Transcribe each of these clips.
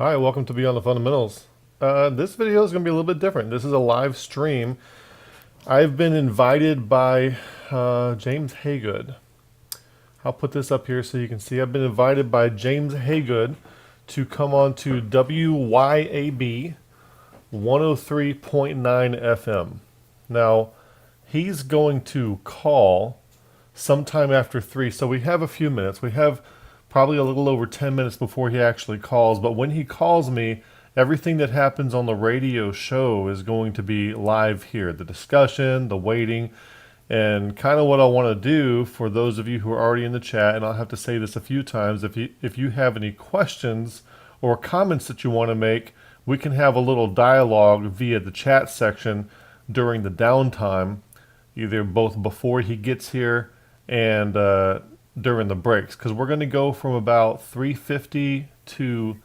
Hi, welcome to Beyond the Fundamentals. This video is going to be a little bit different. This is a live stream. I've been invited by James Haygood. I'll put this up here so you can see. I've been invited by James Haygood to come on to WYAB 103.9 FM. Now, he's going to call sometime after 3, so we have a few minutes. We have probably a little over 10 minutes before he actually calls, but when he calls me, everything that happens on the radio show is going to be live here. The discussion, the waiting, and kind of what I want to do for those of you who are already in the chat, and I'll have to say this a few times, if you have any questions or comments that you want to make, we can have a little dialogue via the chat section during the downtime, either both before he gets here and during the breaks, because we're going to go from about 3:50 to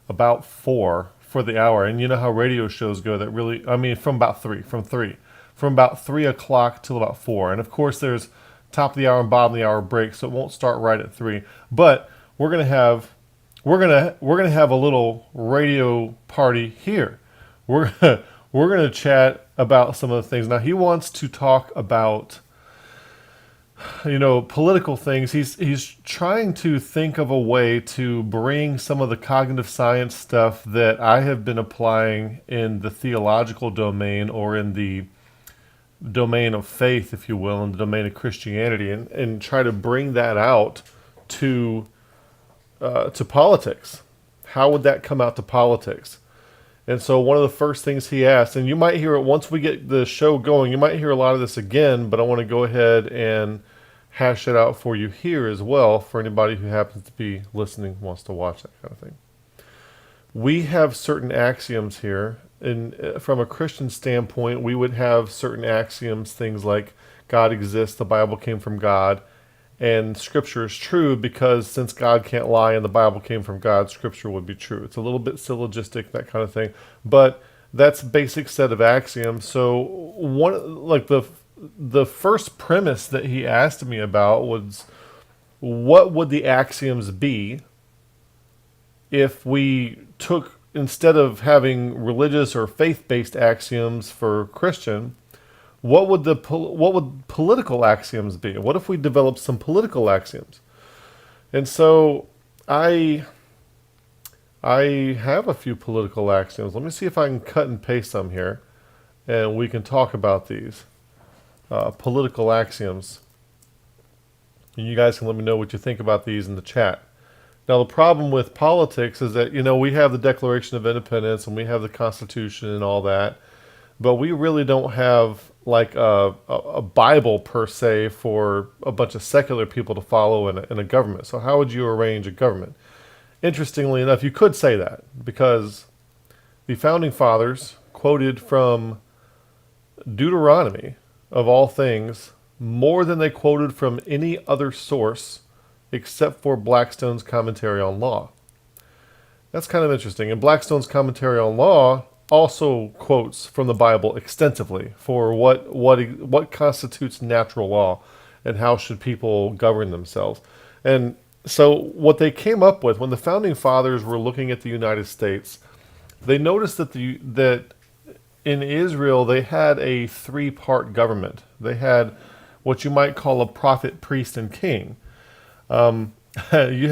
about 4 for the hour. And you know how radio shows go, that really, I mean, from about 3 o'clock till about 4. And of course there's top of the hour and bottom of the hour breaks, so it won't start right at 3. But we're going to have a little radio party here. We're going to chat about some of the things. Now he wants to talk about political things. He's trying to think of a way to bring some of the cognitive science stuff that I have been applying in the theological domain, or in the domain of faith, if you will, in the domain of Christianity, and try to bring that out to politics. How would that come out to politics? And so one of the first things he asked, and you might hear it once we get the show going, you might hear a lot of this again, but I want to go ahead and hash it out for you here as well, for anybody who happens to be listening, wants to watch, that kind of thing. We have certain axioms here, and from a Christian standpoint, we would have certain axioms, things like God exists, the Bible came from God, and Scripture is true because since God can't lie and the Bible came from God, Scripture would be true. It's a little bit syllogistic, that kind of thing, but that's basic set of axioms. So the first premise that he asked me about was, what would the axioms be if we took, instead of having religious or faith-based axioms for Christian, what would political axioms be? What if we developed some political axioms? And so I have a few political axioms. Let me see if I can cut and paste some here, and we can talk about these. Political axioms. And you guys can let me know what you think about these in the chat. Now, the problem with politics is that, we have the Declaration of Independence and we have the Constitution and all that, but we really don't have like a Bible per se for a bunch of secular people to follow in a government. So how would you arrange a government? Interestingly enough, you could say that, because the Founding Fathers quoted from Deuteronomy, of all things, more than they quoted from any other source except for Blackstone's Commentary on Law. That's kind of interesting. And Blackstone's Commentary on Law also quotes from the Bible extensively for what constitutes natural law and how should people govern themselves. And so what they came up with when the Founding Fathers were looking at the United States, they noticed that in Israel, they had a 3-part government. They had what you might call a prophet, priest, and king. You had you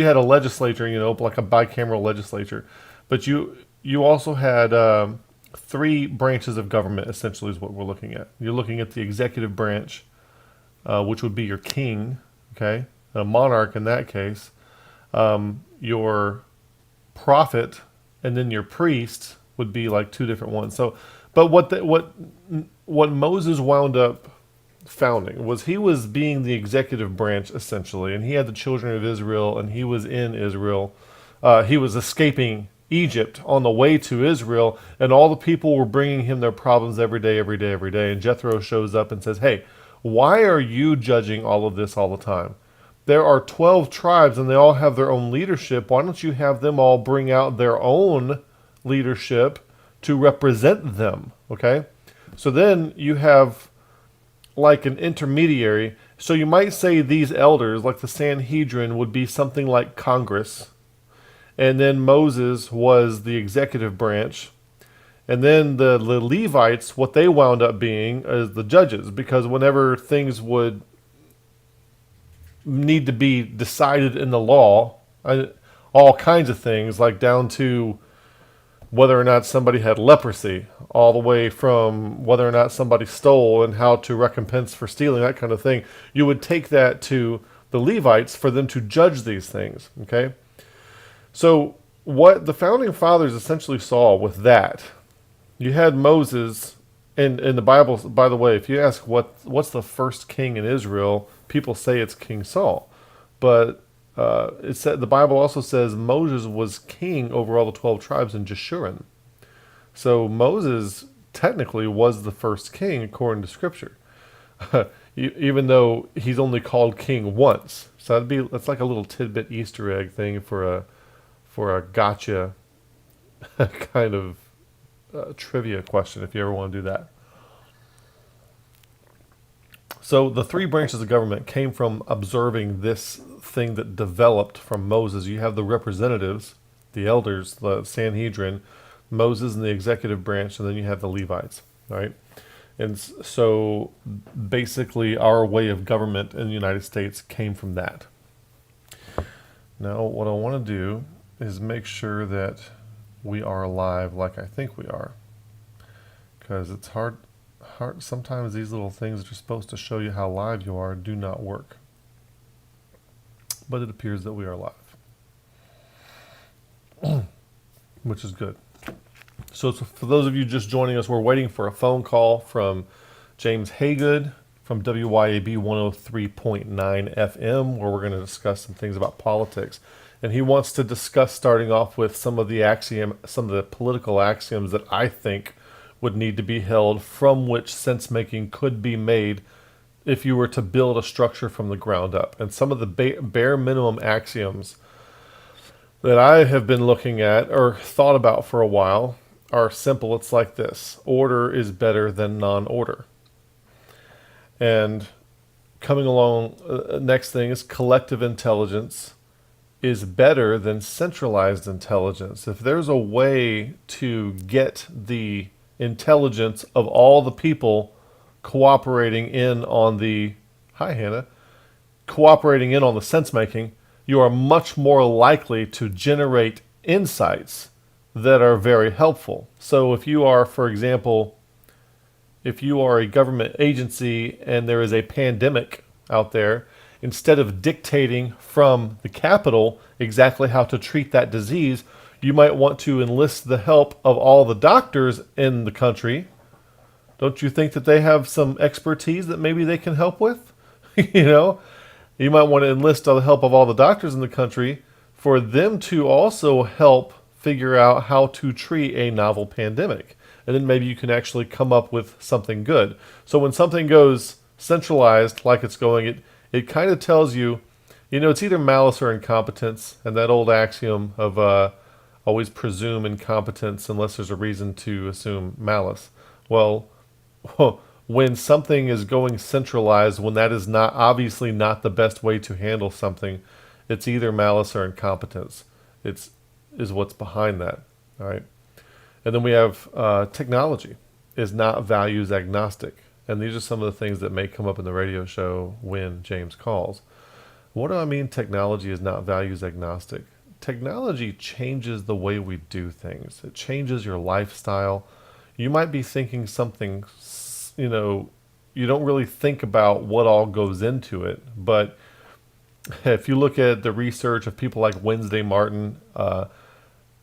had a legislature, like a bicameral legislature, but you also had 3 branches of government. Essentially, is what we're looking at. You're looking at the executive branch, which would be your king, okay, a monarch in that case. Your prophet, and then your priest would be like 2 different ones. So, but what Moses wound up founding was, he was being the executive branch essentially, and he had the children of Israel, and he was in Israel. He was escaping Egypt on the way to Israel, and all the people were bringing him their problems every day. And Jethro shows up and says, "Hey, why are you judging all of this all the time? There are 12 tribes and they all have their own leadership. Why don't you have them all bring out their own leadership to represent them?" Okay? So then you have like an intermediary, So you might say these elders, like the Sanhedrin, would be something like Congress. And then Moses was the executive branch. And then the Levites, what they wound up being is the judges, because whenever things would need to be decided in the law, all kinds of things, like down to whether or not somebody had leprosy, all the way from whether or not somebody stole and how to recompense for stealing, that kind of thing. You would take that to the Levites for them to judge these things, okay? So what the Founding Fathers essentially saw with that, you had Moses, and in the Bible, by the way, if you ask what's the first king in Israel, people say it's King Saul. But it said the Bible also says Moses was king over all the 12 tribes in Jeshurun. So Moses technically was the first king according to Scripture, even though he's only called king once. So that's like a little tidbit Easter egg thing for a gotcha kind of trivia question if you ever want to do that. So the three branches of government came from observing this thing that developed from Moses. You have the representatives, the elders, the Sanhedrin, Moses in the executive branch, and then you have the Levites, right? And so basically our way of government in the United States came from that. Now what I want to do is make sure that we are live like I think we are, because it's hard. Sometimes these little things that are supposed to show you how live you are do not work. But it appears that we are live, which is good. So for those of you just joining us, we're waiting for a phone call from James Haygood from WYAB 103.9 FM, where we're going to discuss some things about politics. And he wants to discuss, starting off with some of the political axioms that I think would need to be held, from which sense-making could be made if you were to build a structure from the ground up. And some of the bare minimum axioms that I have been looking at or thought about for a while are simple. It's like this: order is better than non-order. And coming along, next thing is collective intelligence is better than centralized intelligence. If there's a way to get the intelligence of all the people cooperating in on the cooperating in on the sense making, you are much more likely to generate insights that are very helpful. So if you are, for example, if you are a government agency and there is a pandemic out there, instead of dictating from the Capitol exactly how to treat that disease, you might want to enlist the help of all the doctors in the country. Don't you think that they have some expertise that maybe they can help with? You might want to enlist the help of all the doctors in the country for them to also help figure out how to treat a novel pandemic. And then maybe you can actually come up with something good. So when something goes centralized like it's going, it kind of tells you, it's either malice or incompetence. And that old axiom of always presume incompetence unless there's a reason to assume malice. Well, when something is going centralized, when that is obviously not the best way to handle something, it's either malice or incompetence. Is what's behind that. All right. And then we have technology is not values agnostic. And these are some of the things that may come up in the radio show when James calls. What do I mean technology is not values agnostic? Technology changes the way we do things. It changes your lifestyle. You might be thinking something, you don't really think about what all goes into it. But if you look at the research of people like Wednesday Martin,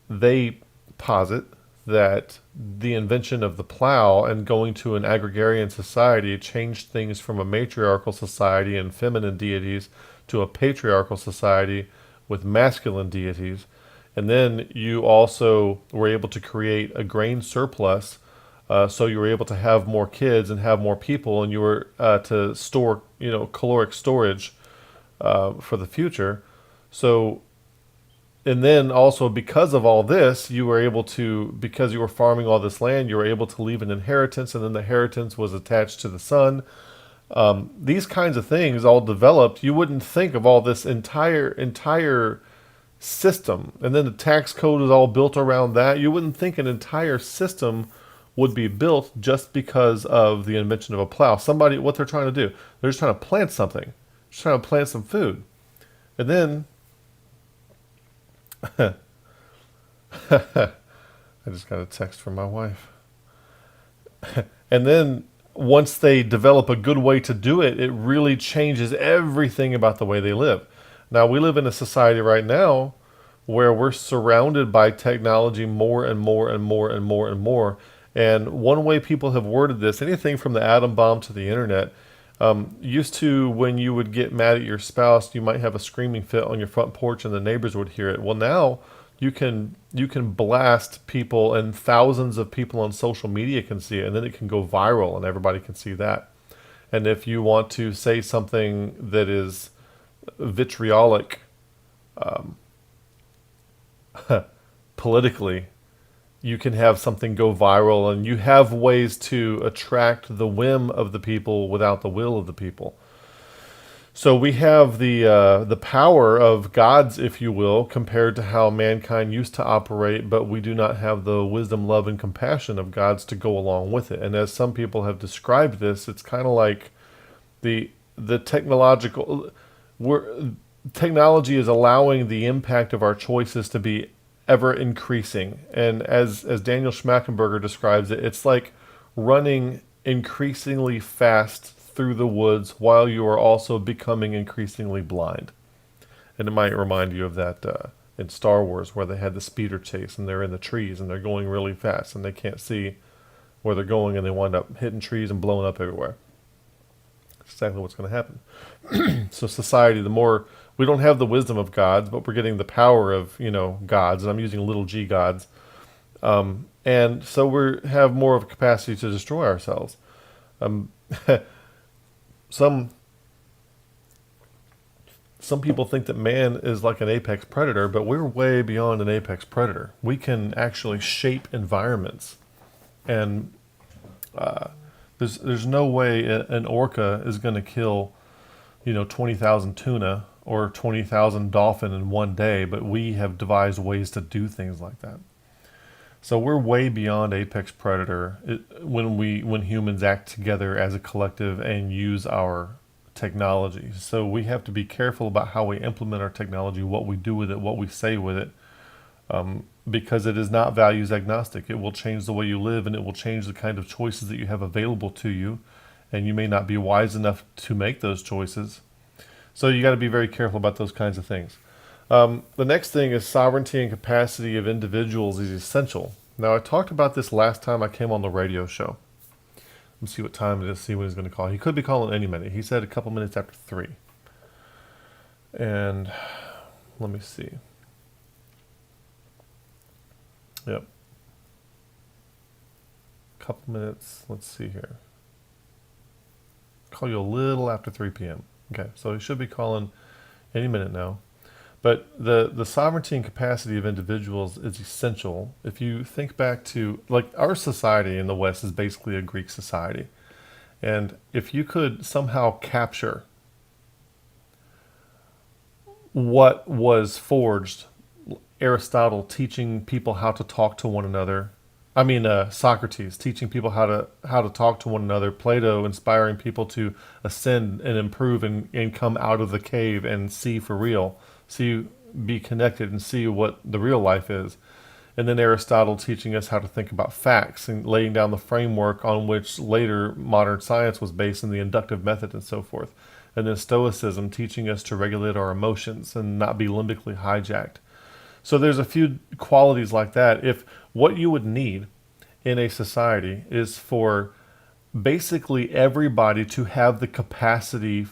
they posit that the invention of the plow and going to an agrarian society changed things from a matriarchal society and feminine deities to a patriarchal society with masculine deities. And then you also were able to create a grain surplus, so you were able to have more kids and have more people, and you were to store, caloric storage for the future. So, and then also because of all this, you were able to, because you were farming all this land, you were able to leave an inheritance, and then the inheritance was attached to the son. These kinds of things all developed, you wouldn't think of all this entire system, and then the tax code is all built around that. You wouldn't think an entire system would be built just because of the invention of a plow. Somebody, what they're trying to do, they're just trying to plant something, just trying to plant some food, and then I just got a text from my wife. And then once they develop a good way to do it, it really changes everything about the way they live. Now, we live in a society right now where we're surrounded by technology more and more and more and more and more. And one way people have worded this, anything from the atom bomb to the internet, used to, when you would get mad at your spouse, you might have a screaming fit on your front porch and the neighbors would hear it. Well, now you can blast people, and thousands of people on social media can see it, and then it can go viral and everybody can see that. And if you want to say something that is vitriolic politically, you can have something go viral, and you have ways to attract the whim of the people without the will of the people. So we have the power of gods, if you will, compared to how mankind used to operate, but we do not have the wisdom, love, and compassion of gods to go along with it. And as some people have described this, it's kind of like the technology is allowing the impact of our choices to be ever increasing. And as Daniel Schmackenberger describes it, it's like running increasingly fast through the woods while you are also becoming increasingly blind. And it might remind you of that in Star Wars, where they had the speeder chase and they're in the trees and they're going really fast and they can't see where they're going, and they wind up hitting trees and blowing up everywhere. That's exactly what's going to happen. So society, the more we don't have the wisdom of gods, but we're getting the power of, gods, and I'm using little g gods. And so we have more of a capacity to destroy ourselves. Some people think that man is like an apex predator, but we're way beyond an apex predator. We can actually shape environments, and there's no way an orca is going to kill 20,000 tuna or 20,000 dolphin in one day, but we have devised ways to do things like that. So we're way beyond apex predator when humans act together as a collective and use our technology. So we have to be careful about how we implement our technology, what we do with it, what we say with it, because it is not values agnostic. It will change the way you live, and it will change the kind of choices that you have available to you, and you may not be wise enough to make those choices. So you got to be very careful about those kinds of things. The next thing is sovereignty and capacity of individuals is essential. Now, I talked about this last time I came on the radio show. Let's see what time it is, see when he's going to call. He could be calling any minute. He said a couple minutes after 3. And let me see. Yep. Couple minutes. Let's see here. Call you a little after 3 p.m. Okay, so he should be calling any minute now. But the sovereignty and capacity of individuals is essential. If you think back to, like, our society in the West is basically a Greek society. And if you could somehow capture what was forged, Aristotle teaching people how to talk to one another, Socrates teaching people how to talk to one another, Plato inspiring people to ascend and improve and come out of the cave and see for real, be connected and see what the real life is. And then Aristotle teaching us how to think about facts and laying down the framework on which later modern science was based in the inductive method and so forth. And then Stoicism teaching us to regulate our emotions and not be limbically hijacked. So there's a few qualities like that. If what you would need in a society is for basically everybody to have the capacity,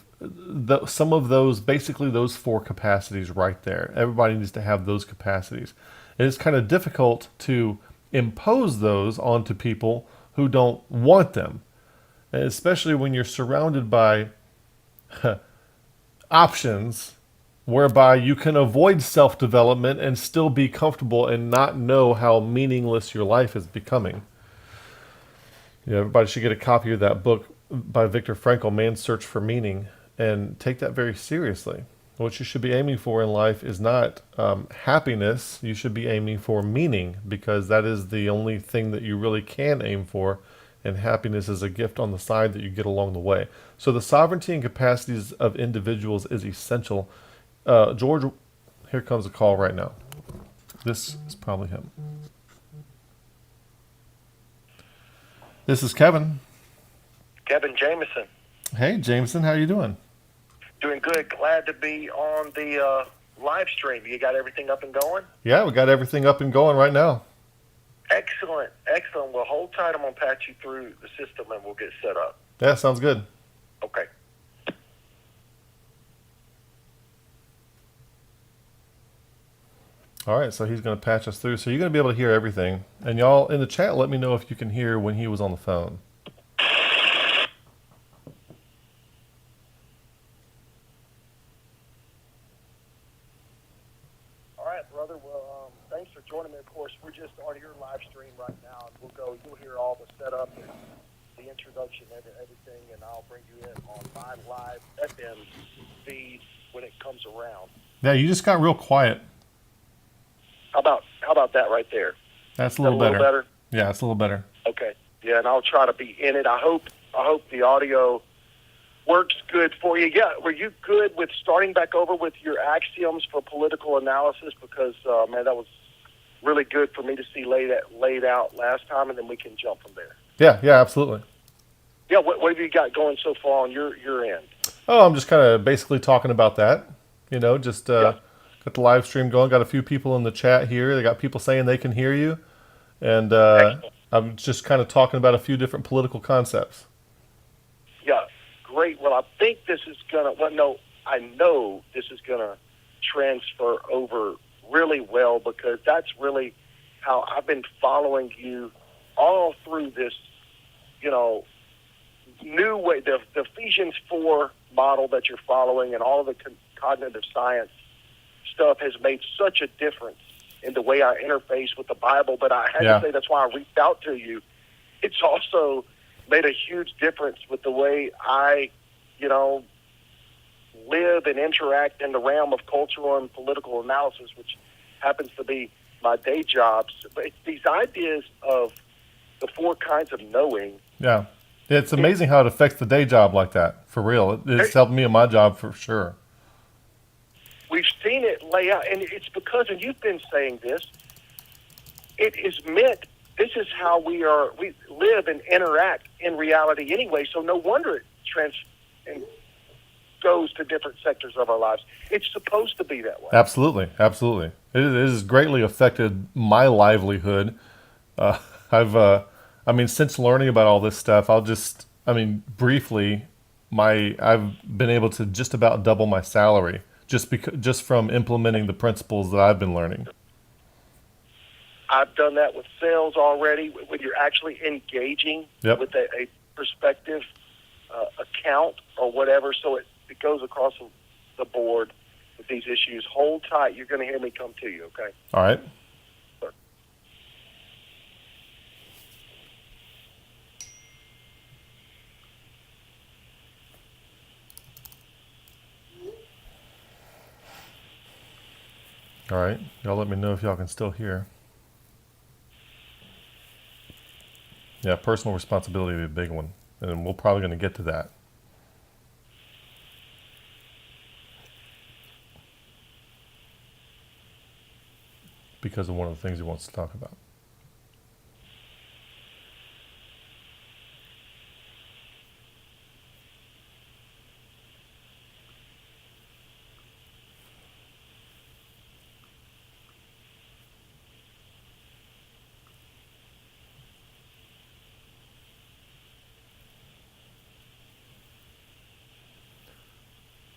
some of those, basically those 4 capacities right there. Everybody needs to have those capacities. And it's kind of difficult to impose those onto people who don't want them, and especially when you're surrounded by options whereby you can avoid self-development and still be comfortable and not know how meaningless your life is becoming. Everybody should get a copy of that book, by Viktor Frankl, Man's Search for Meaning, and take that very seriously. What you should be aiming for in life is not happiness. You should be aiming for meaning, because that is the only thing that you really can aim for, and happiness is a gift on the side that you get along the way. So the sovereignty and capacities of individuals is essential. George, here comes a call right now. This is probably him. This is Kevin. Kevin Jameson. Hey, Jameson, how you doing? Doing good. Glad to be on the live stream. You got everything up and going? Yeah, we got everything up and going right now. Excellent. Excellent. Well, hold tight. I'm going to patch you through the system and we'll get set up. Yeah, sounds good. Okay. All right, so he's going to patch us through. So you're going to be able to hear everything. And y'all in the chat, let me know if you can hear when he was on the phone. All right, brother. Well, thanks for joining me. Of course, we're just on your live stream right now, and you'll hear all the setup and the introduction and everything, and I'll bring you in on my live FM feed when it comes around. Yeah, you just got real quiet. How about that right there? That's a little better. Yeah, it's a little better. Okay. Yeah, and I'll try to be in it. I hope the audio works good for you. Yeah, were you good with starting back over with your axioms for political analysis? Because man, that was really good for me to see laid out last time, and then we can jump from there. Yeah, absolutely. Yeah, what have you got going so far on your end? Oh, I'm just kind of basically talking about that. Just got the live stream going. Got a few people in the chat here. They got people saying they can hear you. And I'm just kind of talking about a few different political concepts. Yeah, great. Well, I think this is I know this is going to transfer over really well, because that's really how I've been following you all through this, new way, the Ephesians 4 model that you're following, and all of the cognitive science stuff has made such a difference in the way I interface with the Bible. But I had to say, that's why I reached out to you. It's also made a huge difference with the way I, live and interact in the realm of cultural and political analysis, which happens to be my day job. But it's these ideas of the 4 kinds of knowing. Yeah. It's amazing how it affects the day job like that, for real. It's helped me in my job for sure. We've seen it lay out, and it's because, and you've been saying this, it is meant, this is how we live and interact in reality anyway, so no wonder it goes to different sectors of our lives. It's supposed to be that way. Absolutely. It has greatly affected my livelihood. Since learning about all this stuff, briefly, I've been able to just about double my salary just from implementing the principles that I've been learning. I've done that with sales already, when you're actually engaging with a prospective account or whatever. So it goes across the board with these issues. Hold tight. You're going to hear me come to you, okay? All right. Sure. All right. Y'all let me know if y'all can still hear. Yeah, personal responsibility is a big one. And we're probably going to get to that. Because of one of the things he wants to talk about.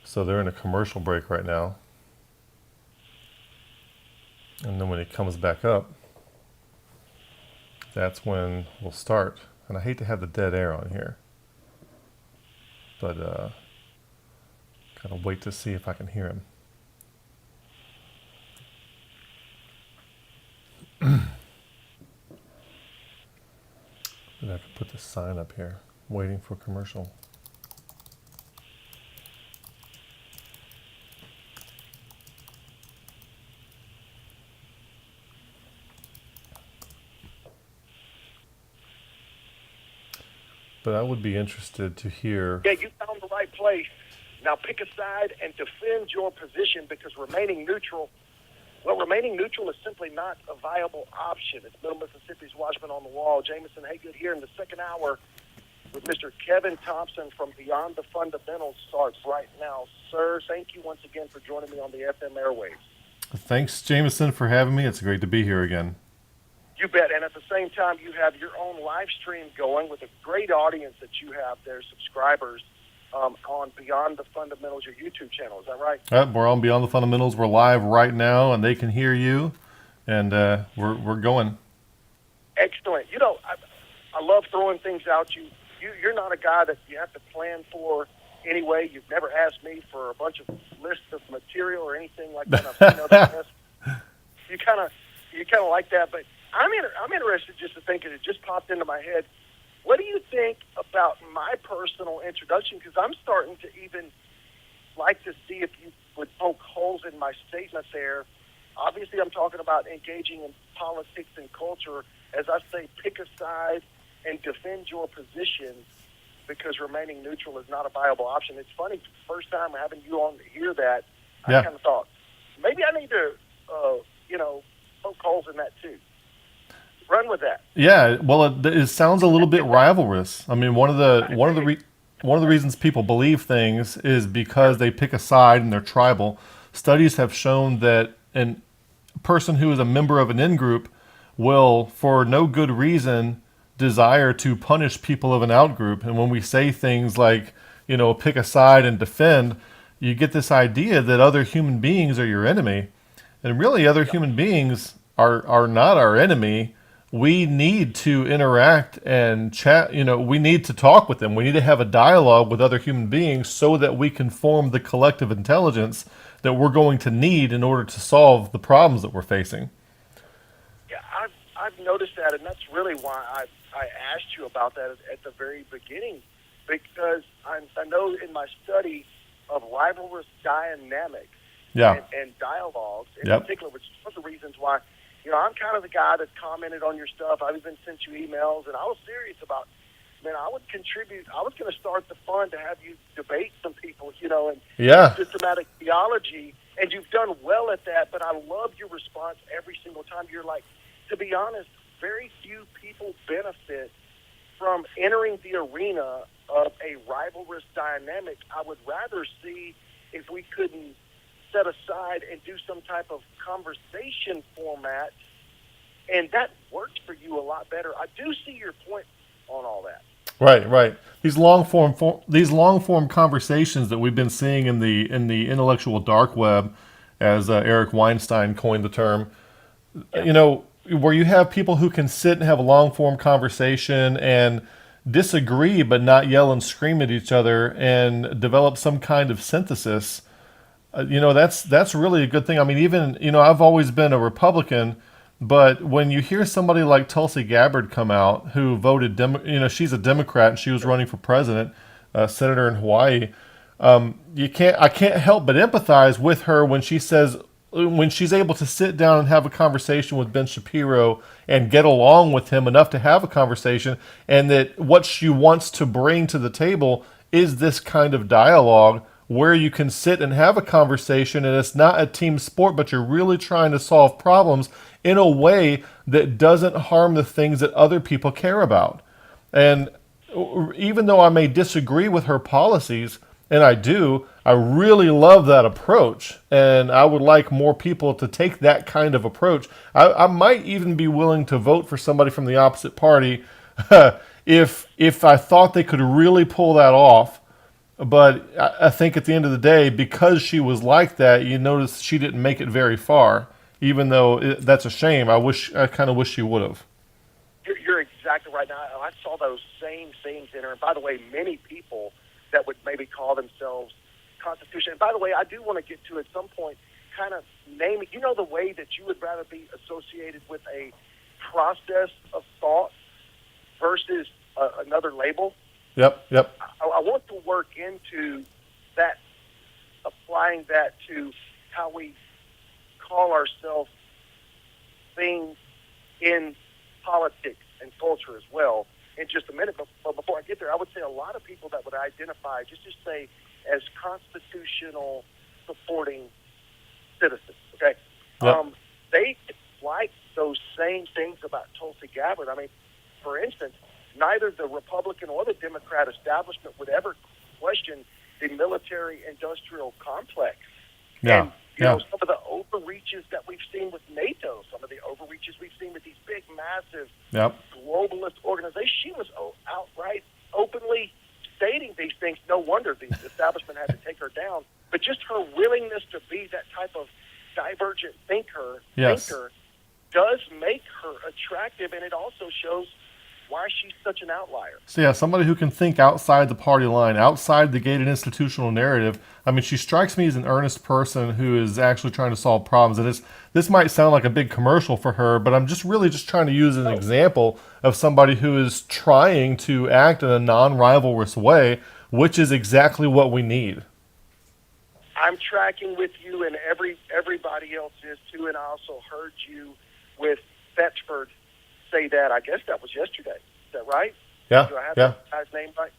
So they're in a commercial break right now. And then when it comes back up, that's when we'll start. And I hate to have the dead air on here, but gotta wait to see if I can hear him. Maybe I could put the sign up here. Waiting for commercial. But I would be interested to hear. Yeah, you found the right place. Now pick a side and defend your position, because remaining neutral is simply not a viable option. It's Middle Mississippi's Watchman on the Wall. Jameson Haygood here in the second hour with Mr. Kevin Thompson from Beyond the Fundamentals starts right now. Sir, thank you once again for joining me on the FM airwaves. Thanks, Jameson, for having me. It's great to be here again. You bet. And at the same time, you have your own live stream going with a great audience that you have there, subscribers, on Beyond the Fundamentals, your YouTube channel. Is that right? Yep, we're on Beyond the Fundamentals. We're live right now, and they can hear you, and we're going. Excellent. You know, I love throwing things out. You're not a guy that you have to plan for anyway. You've never asked me for a bunch of lists of material or anything like that. I've seen other guests. You kind of like that, but I'm interested just to think, it just popped into my head. What do you think about my personal introduction? Because I'm starting to even like to see if you would poke holes in my statements there. Obviously, I'm talking about engaging in politics and culture. As I say, pick a side and defend your position, because remaining neutral is not a viable option. It's funny, first time having you on to hear that, I kind of thought, maybe I need to, poke holes in that too. Run with that. Yeah, well, it sounds a little bit rivalrous. I mean, one of the reasons people believe things is because they pick a side and they're tribal. Studies have shown that a person who is a member of an in-group will, for no good reason, desire to punish people of an out-group. And when we say things like, pick a side and defend, you get this idea that other human beings are your enemy. And really, other human beings are not our enemy. We need to interact and chat. We need to talk with them. We need to have a dialogue with other human beings so that we can form the collective intelligence that we're going to need in order to solve the problems that we're facing. Yeah, I've noticed that, and that's really why I asked you about that at the very beginning, because I know in my study of rivalrous dynamics and dialogues in particular, which is one of the reasons why, I'm kind of the guy that commented on your stuff. I've even sent you emails, and I was serious about, I would contribute. I was going to start the fund to have you debate some people, and systematic theology, and you've done well at that, but I love your response every single time. You're like, to be honest, very few people benefit from entering the arena of a rivalrous dynamic. I would rather see if we couldn't set aside and do some type of conversation format, and that works for you a lot better. I do see your point on all that. Right. These long form conversations that we've been seeing in the intellectual dark web, as Eric Weinstein coined the term, where you have people who can sit and have a long form conversation and disagree but not yell and scream at each other and develop some kind of synthesis. That's really a good thing. I mean, even, I've always been a Republican, but when you hear somebody like Tulsi Gabbard come out, who voted, she's a Democrat and she was running for president, senator in Hawaii. I can't help but empathize with her when she's able to sit down and have a conversation with Ben Shapiro and get along with him enough to have a conversation, and that what she wants to bring to the table is this kind of dialogue where you can sit and have a conversation, and it's not a team sport, but you're really trying to solve problems in a way that doesn't harm the things that other people care about. And even though I may disagree with her policies, and I do, I really love that approach, and I would like more people to take that kind of approach. I might even be willing to vote for somebody from the opposite party if I thought they could really pull that off. But I think at the end of the day, because she was like that, you notice she didn't make it very far, even though that's a shame. I kind of wish she would have. You're exactly right. Now, I saw those same things in her. And by the way, many people that would maybe call themselves Constitution. And by the way, I do want to get to at some point kind of name it. The way that you would rather be associated with a process of thought versus another label. Yep. I want to work into that, applying that to how we call ourselves things in politics and culture as well in just a minute. But before I get there, I would say a lot of people that would identify, just say, as constitutional supporting citizens, okay? Yep. They like those same things about Tulsi Gabbard. I mean, for instance, neither the Republican or the Democrat establishment would ever question the military-industrial complex. Yeah. And, you know, some of the overreaches that we've seen with NATO, some of the overreaches we've seen with these big, massive globalist organizations, she was outright, openly stating these things. No wonder the establishment had to take her down. But just her willingness to be that type of divergent thinker does make her attractive, and it also shows why she's such an outlier. So yeah, somebody who can think outside the party line, outside the gated institutional narrative. I mean, she strikes me as an earnest person who is actually trying to solve problems. And this might sound like a big commercial for her, but I'm just trying to use an example of somebody who is trying to act in a non-rivalrous way, which is exactly what we need. I'm tracking with you, and everybody else is too. And I also heard you with Thetford say that. I guess that was yesterday. Is that right? Yeah. Do I have that guy's name right?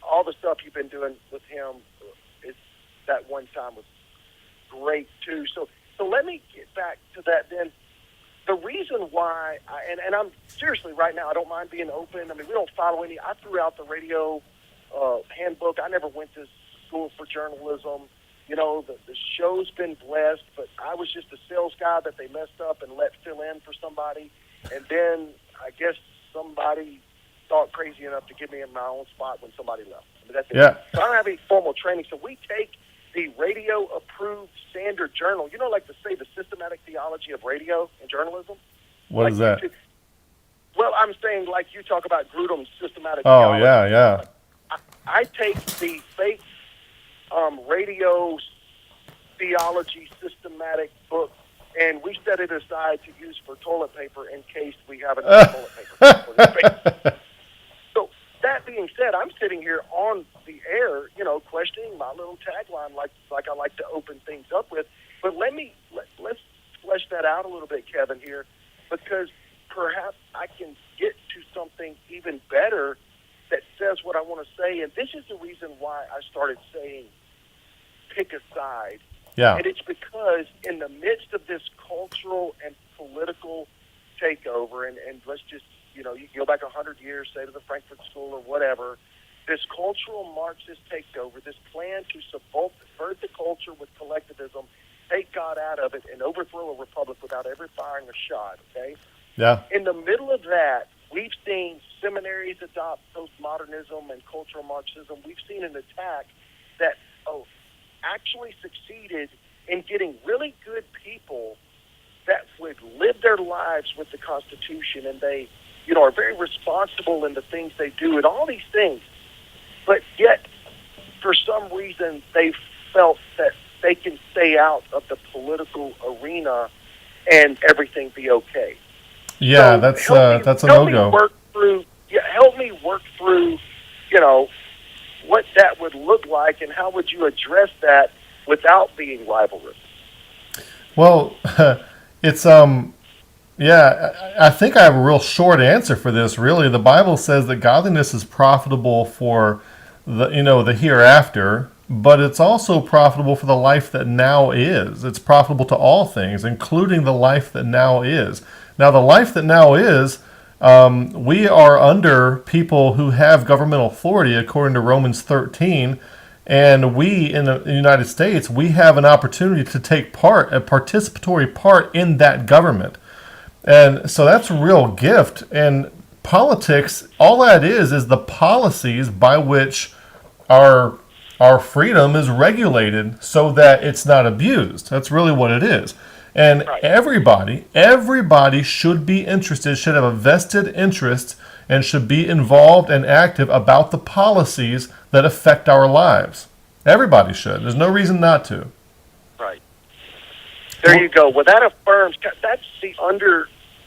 All the stuff you've been doing with him that one time was great too. So let me get back to that then. The reason why, and I'm seriously right now, I don't mind being open. I mean, we don't follow any. I threw out the radio handbook. I never went to school for journalism. You know, the show's been blessed, but I was just a sales guy that they messed up and let fill in for somebody. And then I guess somebody thought crazy enough to give me in my own spot when somebody left. I mean, that's it. Yeah. So I don't have any formal training. So we take the radio-approved standard journal. You know, like to say the systematic theology of radio and journalism? What is that? Well, I'm saying like you talk about Grudem's systematic theology. Oh, yeah. I take the fake radio theology systematic book, and we set it aside to use for toilet paper in case we have enough toilet paper. So that being said, I'm sitting here on the air, you know, questioning my little tagline like I like to open things up with. But let's flesh that out a little bit, Kevin, here, because perhaps I can get to something even better that says what I want to say. And this is the reason why I started saying pick a side. Yeah. And it's because in the midst of this cultural and political takeover, and let's just, you know, you go back 100 years, say to the Frankfurt School or whatever, this cultural Marxist takeover, this plan to subvert the culture with collectivism, take God out of it, and overthrow a republic without ever firing a shot, okay? Yeah. In the middle of that, we've seen seminaries adopt postmodernism and cultural Marxism. We've seen an attack that actually succeeded in getting really good people that would live their lives with the Constitution, and they, you know, are very responsible in the things they do and all these things. But yet, for some reason, they felt that they can stay out of the political arena and everything be okay. Yeah, so that's a no-go. Help me work through, you know, what that would look like, and how would you address that without being rivalrous? Well, it's I think I have a real short answer for this. Really, the Bible says that godliness is profitable for the hereafter, but it's also profitable for the life that now is. It's profitable to all things, including the life that now is. Now, the life that now is, we are under people who have governmental authority, according to Romans 13, and we in the United States, we have an opportunity to take a participatory part in that government. And so that's a real gift. And politics, all that is the policies by which our freedom is regulated so that it's not abused. That's really what it is. And everybody should be interested, should have a vested interest, and should be involved and active about the policies that affect our lives. Everybody should. There's no reason not to. Right. There you go. Well, that affirms, that's the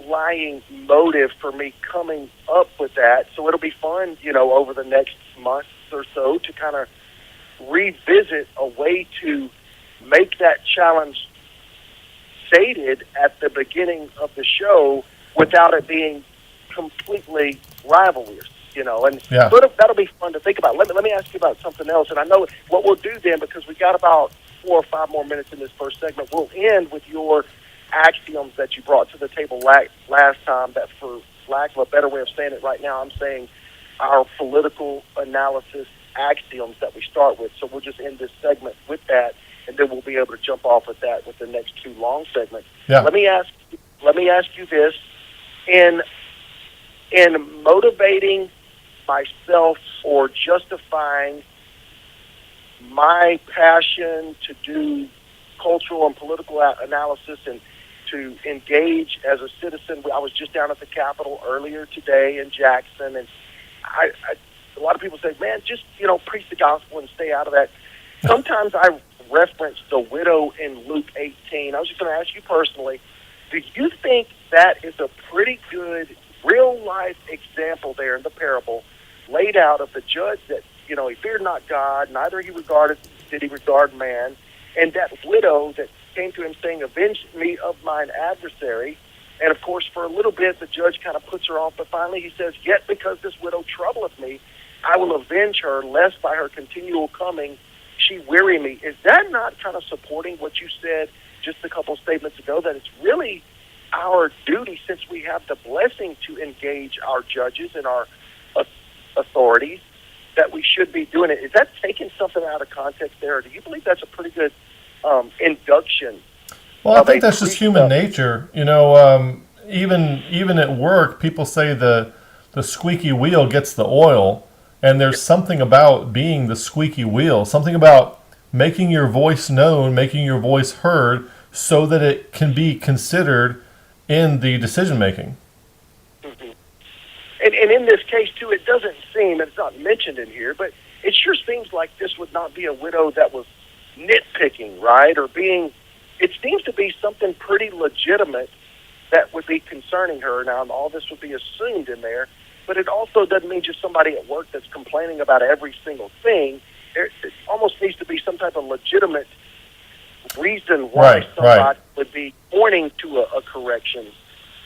underlying motive for me coming up with that. So it'll be fun, over the next month or so to kind of revisit a way to make that challenge stated at the beginning of the show without it being completely rivalrous, and Yeah. that'll be fun to think about. Let me ask you about something else, and I know what we'll do then, because we got about 4 or 5 more minutes in this first segment. We'll end with your axioms that you brought to the table last time, that for lack of a better way of saying it right now, I'm saying our political analysis axioms that we start with. So we'll just end this segment with that, and then we'll be able to jump off with that with the next 2 long segments. Yeah. Let me ask you this: in motivating myself or justifying my passion to do cultural and political analysis and to engage as a citizen. I was just down at the Capitol earlier today in Jackson, and a lot of people say, man, just, preach the gospel and stay out of that. Sometimes I reference the widow in Luke 18. I was just going to ask you personally, do you think that is a pretty good real-life example there in the parable laid out of the judge that, he feared not God, neither did he regard man, and that widow that came to him saying, avenge me of mine adversary. And, of course, for a little bit, the judge kind of puts her off, but finally he says, yet because this widow troubleth me, I will avenge her, lest by her continual coming she weary me. Is that not kind of supporting what you said just a couple statements ago, that it's really our duty, since we have the blessing to engage our judges and our authorities, that we should be doing it? Is that taking something out of context there, or do you believe that's a pretty good induction? Well, I think that's just human nature. Even at work, people say the squeaky wheel gets the oil, and there's something about being the squeaky wheel, something about making your voice known, making your voice heard, so that it can be considered in the decision making. Mm-hmm. And in this case, too, it doesn't seem, and it's not mentioned in here, but it sure seems like this would not be a widow that was nitpicking, right? It seems to be something pretty legitimate that would be concerning her. Now, all this would be assumed in there, but it also doesn't mean just somebody at work that's complaining about every single thing. It almost needs to be some type of legitimate reason why somebody would be pointing to a correction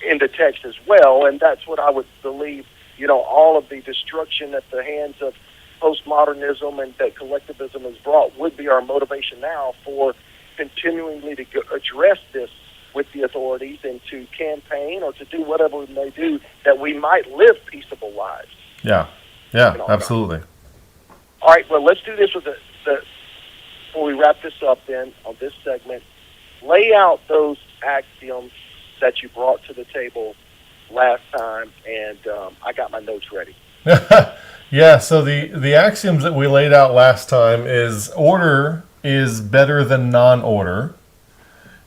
in the text as well, and that's what I would believe, all of the destruction at the hands of postmodernism and that collectivism has brought would be our motivation now for continually to address this with the authorities and to campaign or to do whatever we may do that we might live peaceable lives. Yeah, absolutely. All right, well, let's do this with the before we wrap this up then on this segment. Lay out those axioms that you brought to the table last time, and I got my notes ready. Yeah, so the axioms that we laid out last time is order is better than non-order.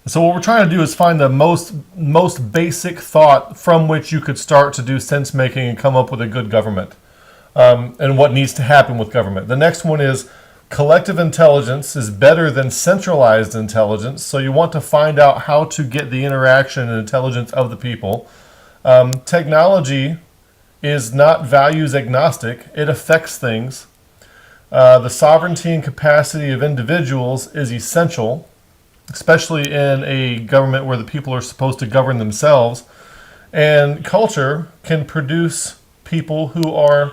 So what we're trying to do is find the most basic thought from which you could start to do sense making and come up with a good government, and what needs to happen with government. The next one is collective intelligence is better than centralized intelligence. So you want to find out how to get the interaction and intelligence of the people. Technology is not values agnostic. It affects things. The sovereignty and capacity of individuals is essential, especially in a government where the people are supposed to govern themselves. And culture can produce people who are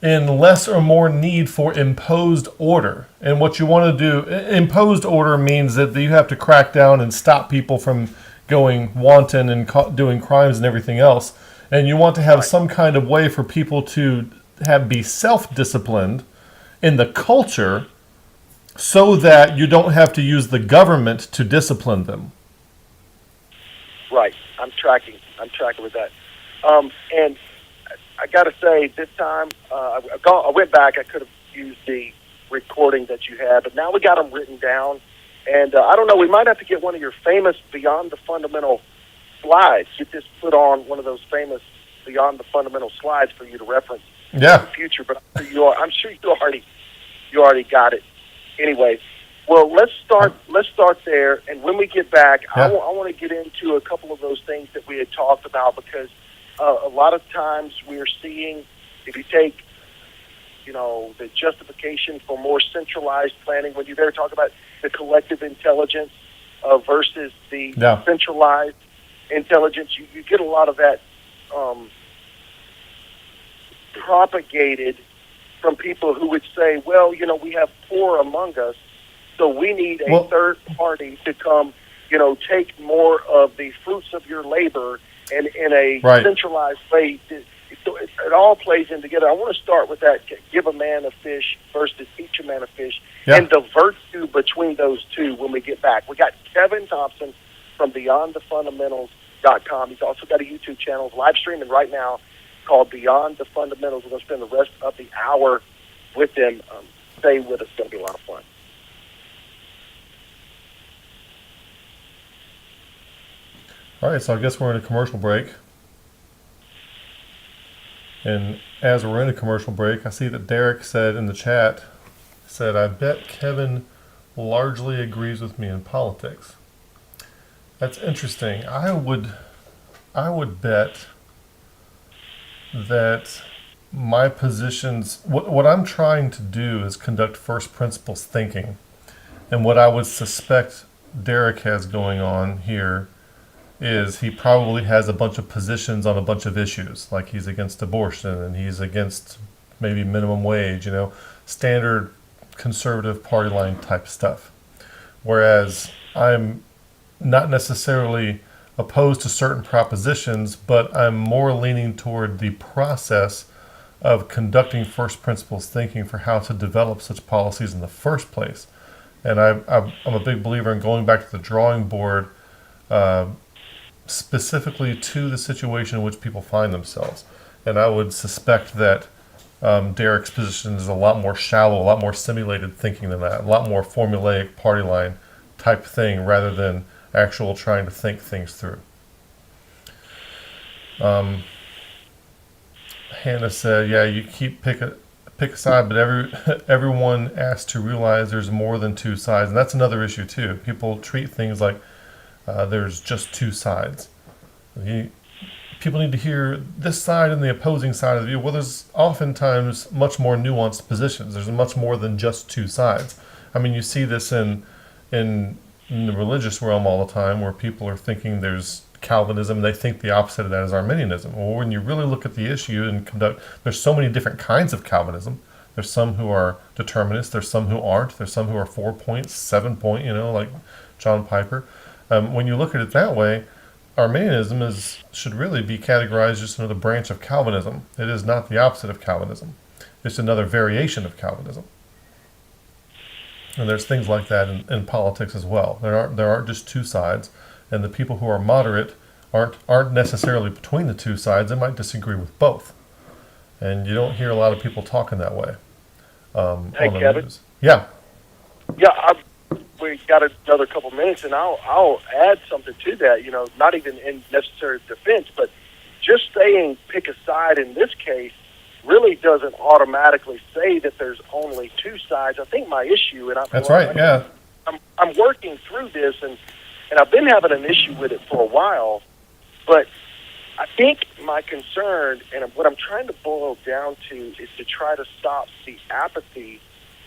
in less or more need for imposed order. And what you want to do, imposed order means that you have to crack down and stop people from going wanton and doing crimes and everything else. And you want to have some kind of way for people to be self-disciplined in the culture so that you don't have to use the government to discipline them. Right. I'm tracking with that. And I got to say, this time, I went back. I could have used the recording that you had, but now we got them written down. And I don't know, we might have to get one of your famous Beyond the Fundamental slides. Get this put on one of those famous Beyond the Fundamental slides for you to reference in the future. But I'm sure you already got it. Anyway, Well, let's start. Let's start there, and when we get back, Yeah. I want to get into a couple of those things that we had talked about, because a lot of times we are seeing, if you take, the justification for more centralized planning, when you there talk about the collective intelligence versus the Yeah. centralized intelligence, you get a lot of that propagated from people who would say, well, we have poor among us, so we need a third party to come, take more of the fruits of your labor, and in a centralized way. So it all plays in together. I want to start with that: give a man a fish versus teach a man a fish, and the virtue between those two. When we get back, we got Kevin Thompson from BeyondTheFundamentals.com. He's also got a YouTube channel, live streaming right now, called Beyond the Fundamentals. We're going to spend the rest of the hour with him. Stay with us; it's going to be a lot of fun. All right, so I guess we're in a commercial break. And as we're in a commercial break, I see that Derek said in the chat, I bet Kevin largely agrees with me in politics. That's interesting. I would bet that my positions, what I'm trying to do is conduct first principles thinking. And what I would suspect Derek has going on here is he probably has a bunch of positions on a bunch of issues, like he's against abortion and he's against maybe minimum wage, standard conservative party line type stuff. Whereas I'm not necessarily opposed to certain propositions, but I'm more leaning toward the process of conducting first principles thinking for how to develop such policies in the first place. And I'm a big believer in going back to the drawing board, specifically to the situation in which people find themselves. And I would suspect that Derek's position is a lot more shallow, a lot more simulated thinking than that, a lot more formulaic party line type thing rather than actual trying to think things through. Hannah said, yeah, you keep pick a side, but everyone has to realize there's more than two sides. And that's another issue too. People treat things like there's just two sides. People need to hear this side and the opposing side of the view. Well, there's oftentimes much more nuanced positions. There's much more than just two sides. I mean, you see this in the religious realm all the time, where people are thinking there's Calvinism, they think the opposite of that is Arminianism. Well, when you really look at the issue and there's so many different kinds of Calvinism. There's some who are determinists, there's some who aren't, there's some who are 4 point, 7 point, like John Piper. When you look at it that way, Arminianism should really be categorized just another branch of Calvinism. It is not the opposite of Calvinism. It's another variation of Calvinism. And there's things like that in politics as well. There aren't just two sides, and the people who are moderate aren't necessarily between the two sides. They might disagree with both. And you don't hear a lot of people talking that way. Hey, on the Kevin. news. Yeah. Yeah, we got another couple minutes, and I'll add something to that. Not even in necessary defense, but just saying pick a side in this case really doesn't automatically say that there's only two sides. I think my issue, and I'm working through this, and I've been having an issue with it for a while, but I think my concern, and what I'm trying to boil down to, is to try to stop the apathy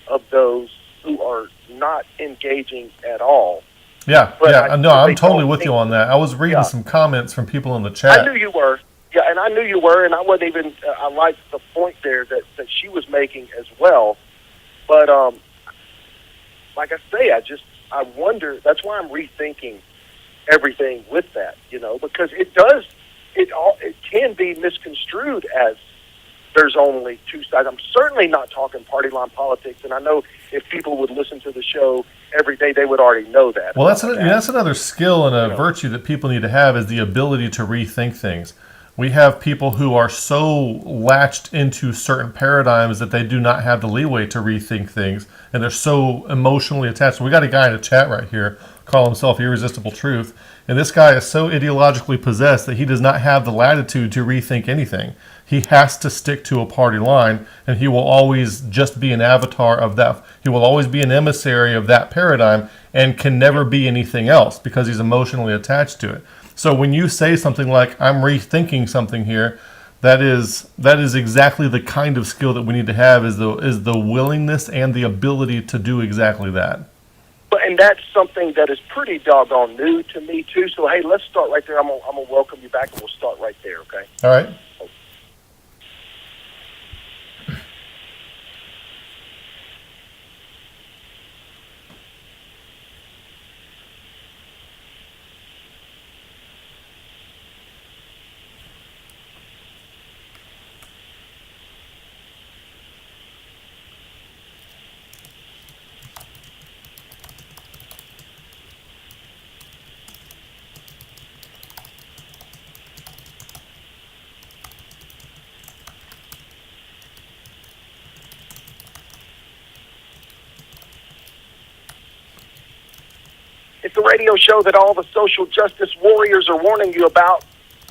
of those who are not engaging at all. Yeah, I'm totally with you on that. I was reading some comments from people in the chat. I knew you were. Yeah, and I knew you were, and I wasn't even, I liked the point there that she was making as well. But, like I say, I wonder, that's why I'm rethinking everything with that, because it can be misconstrued as there's only two sides. I'm certainly not talking party line politics, and I know if people would listen to the show every day, they would already know that. Well, that's another skill and a virtue that people need to have, is the ability to rethink things. We have people who are so latched into certain paradigms that they do not have the leeway to rethink things, and they're so emotionally attached. We got a guy in the chat right here, call himself Irresistible Truth, and this guy is so ideologically possessed that he does not have the latitude to rethink anything. He has to stick to a party line, and he will always just be an avatar of that. He will always be an emissary of that paradigm and can never be anything else because he's emotionally attached to it. So when you say something like, I'm rethinking something here, that is exactly the kind of skill that we need to have, is the willingness and the ability to do exactly that. And that's something that is pretty doggone new to me, too. So, hey, let's start right there. I'm gonna welcome you back, and we'll start right there, okay? All right. It's the radio show that all the social justice warriors are warning you about.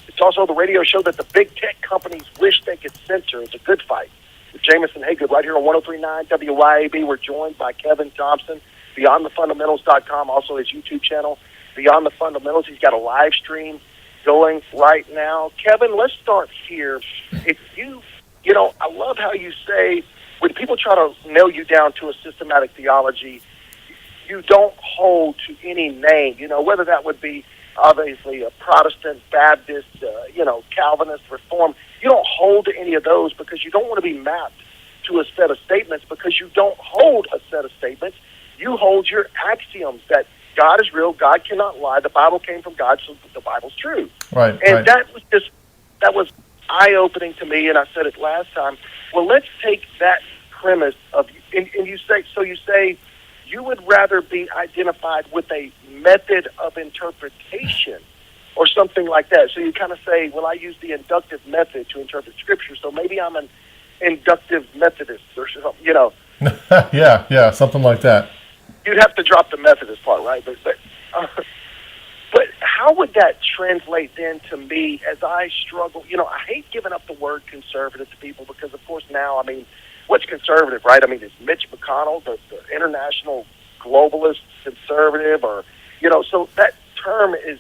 It's also the radio show that the big tech companies wish they could censor. It's a good fight. With James Haygood right here on 103.9 WYAB. We're joined by Kevin Thompson, BeyondTheFundamentals.com, also his YouTube channel, Beyond the Fundamentals. He's got a live stream going right now. Kevin, let's start here. If I love how you say, when people try to nail you down to a systematic theology, you don't hold to any name, whether that would be obviously a Protestant, Baptist, Calvinist, Reformed. You don't hold to any of those because you don't want to be mapped to a set of statements, because you don't hold a set of statements. You hold your axioms that God is real, God cannot lie, the Bible came from God, so the Bible's true. Right. And that was eye-opening to me, and I said it last time. Well, let's take that premise of, and you say, you would rather be identified with a method of interpretation or something like that. So you kind of say, well, I use the inductive method to interpret Scripture, so maybe I'm an inductive Methodist or something, Yeah, something like that. You'd have to drop the Methodist part, right? But how would that translate then to me as I struggle? I hate giving up the word conservative to people because, of course, now, what's conservative, right? It's Mitch McConnell, the international globalist conservative, or, so that term is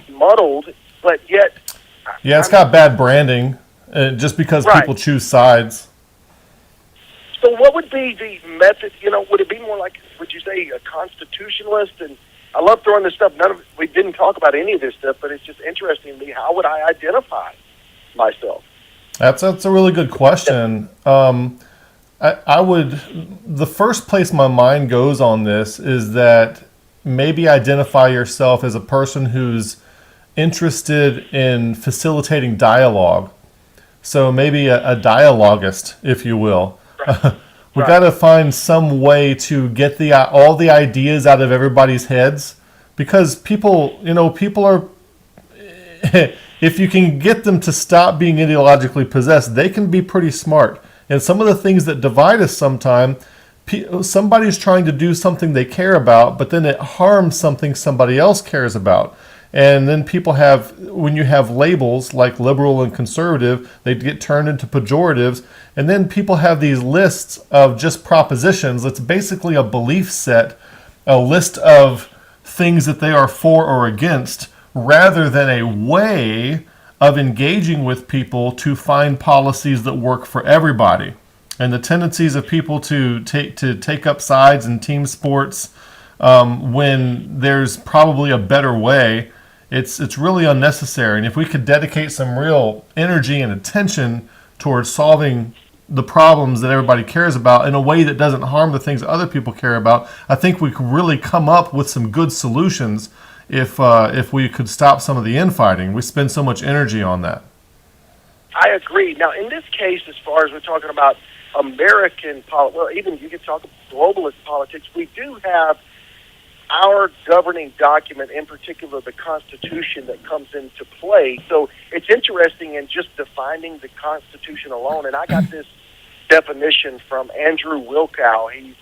muddled, but yet... Yeah, it's got bad branding, just because people choose sides. So what would be the method, would it be more like, would you say, a constitutionalist? And I love throwing this stuff. We didn't talk about any of this stuff, but it's just interesting to me. How would I identify myself? That's a really good question. I would, the first place my mind goes on this is that maybe identify yourself as a person who's interested in facilitating dialogue. So maybe a dialogist, if you will. Right. We've got to find some way to get all the ideas out of everybody's heads, because people are, if you can get them to stop being ideologically possessed, they can be pretty smart. And some of the things that divide us sometimes, somebody's trying to do something they care about, but then it harms something somebody else cares about. And then when you have labels like liberal and conservative, they get turned into pejoratives. And then people have these lists of just propositions. It's basically a belief set, a list of things that they are for or against, rather than a way of engaging with people to find policies that work for everybody. And the tendencies of people to take up sides in team sports when there's probably a better way, it's really unnecessary. And if we could dedicate some real energy and attention towards solving the problems that everybody cares about in a way that doesn't harm the things that other people care about, I think we could really come up with some good solutions if we could stop some of the infighting. We spend so much energy on that. I agree. Now, in this case, as far as we're talking about American politics, well, even you could talk about globalist politics, we do have our governing document, in particular the Constitution, that comes into play. So it's interesting in just defining the Constitution alone. And I got this definition from Andrew Wilkow. He's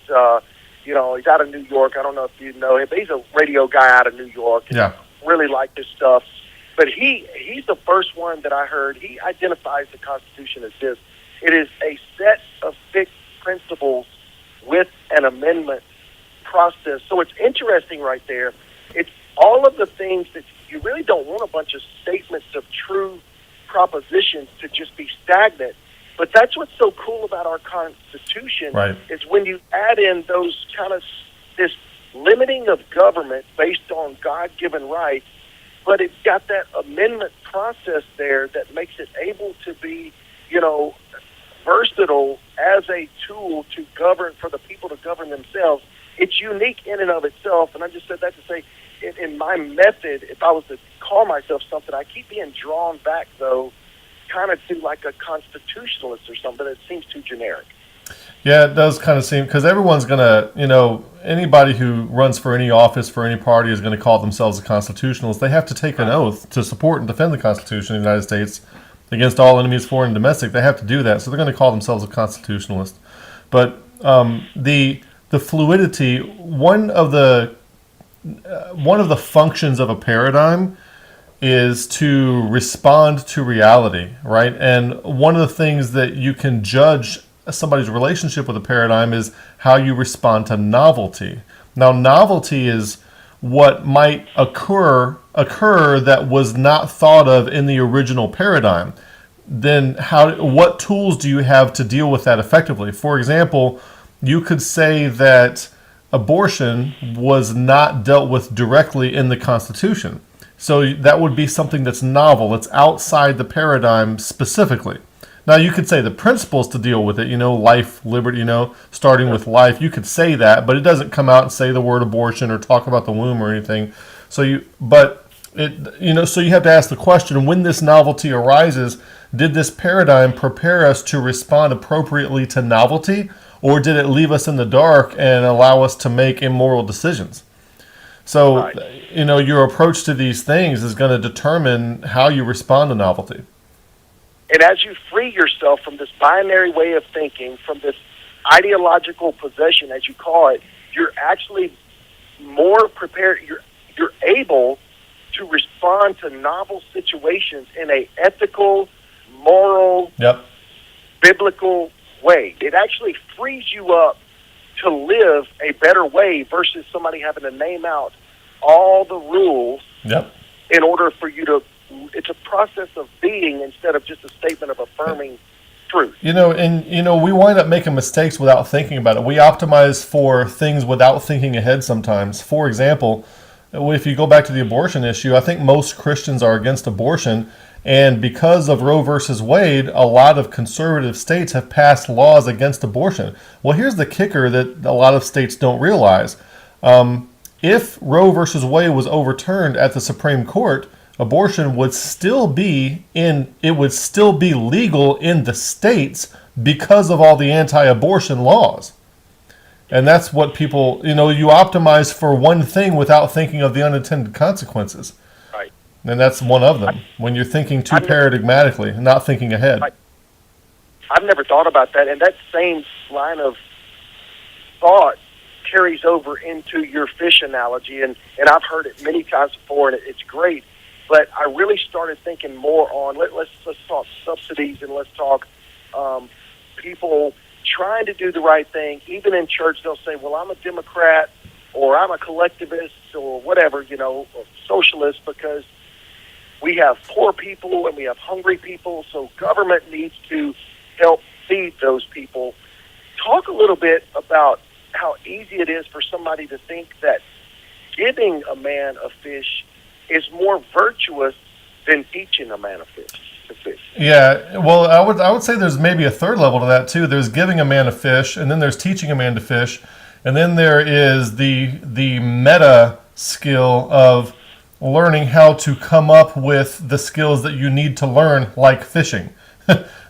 he's out of New York. I don't know if you know him, but he's a radio guy out of New York. Yeah. Really like his stuff. But he's the first one that I heard. He identifies the Constitution as this. It is a set of fixed principles with an amendment process. So it's interesting right there. It's all of the things that you really don't want a bunch of statements of true propositions to just be stagnant. But that's what's so cool about our Constitution, right, is when you add in those kind of this limiting of government based on God-given rights, but it's got that amendment process there that makes it able to be, versatile as a tool to govern, for the people to govern themselves. It's unique in and of itself, and I just said that to say, in my method, if I was to call myself something, I keep being drawn back, though, kind of to like a constitutionalist or something. It seems too generic. Yeah, it does kind of seem, because everyone's going to, anybody who runs for any office, for any party, is going to call themselves a constitutionalist. They have to take an oath to support and defend the Constitution of the United States against all enemies, foreign and domestic. They have to do that, so they're going to call themselves a constitutionalist. But the fluidity, one of the functions of a paradigm is to respond to reality, right? And one of the things that you can judge somebody's relationship with a paradigm is how you respond to novelty. Now, novelty is what might occur that was not thought of in the original paradigm. Then what tools do you have to deal with that effectively? For example, you could say that abortion was not dealt with directly in the Constitution. So that would be something that's novel. It's outside the paradigm specifically. Now, you could say the principles to deal with it, life, liberty, starting with life. You could say that, but it doesn't come out and say the word abortion or talk about the womb or anything. So you have to ask the question, when this novelty arises, did this paradigm prepare us to respond appropriately to novelty, or did it leave us in the dark and allow us to make immoral decisions? So, right, your approach to these things is going to determine how you respond to novelty. And as you free yourself from this binary way of thinking, from this ideological possession, as you call it, you're actually more prepared. You're able to respond to novel situations in a ethical, moral, biblical way. It actually frees you up to live a better way versus somebody having to name out all the rules in order for you to. It's a process of being instead of just a statement of affirming truth. We wind up making mistakes without thinking about it. We optimize for things without thinking ahead sometimes. For example, if you go back to the abortion issue, I think most Christians are against abortion. And because of Roe versus Wade, a lot of conservative states have passed laws against abortion. Well, here's the kicker that a lot of states don't realize. If Roe versus Wade was overturned at the Supreme Court, abortion would still be legal in the states because of all the anti-abortion laws. And that's what people, you optimize for one thing without thinking of the unintended consequences. Right. And that's one of them, when you're thinking too paradigmatically and not thinking ahead. I've never thought about that, and that same line of thought carries over into your fish analogy, and I've heard it many times before, and it's great. But I really started thinking more on, let's talk subsidies, and let's talk people trying to do the right thing. Even in church, they'll say, well, I'm a Democrat, or I'm a collectivist, or whatever, or socialist, because we have poor people and we have hungry people, so government needs to help feed those people. Talk a little bit about how easy it is for somebody to think that giving a man a fish is more virtuous than teaching a man to fish. Yeah, well, I would say there's maybe a third level to that too. There's giving a man a fish, and then there's teaching a man to fish, and then there is the meta skill of learning how to come up with the skills that you need to learn, like fishing.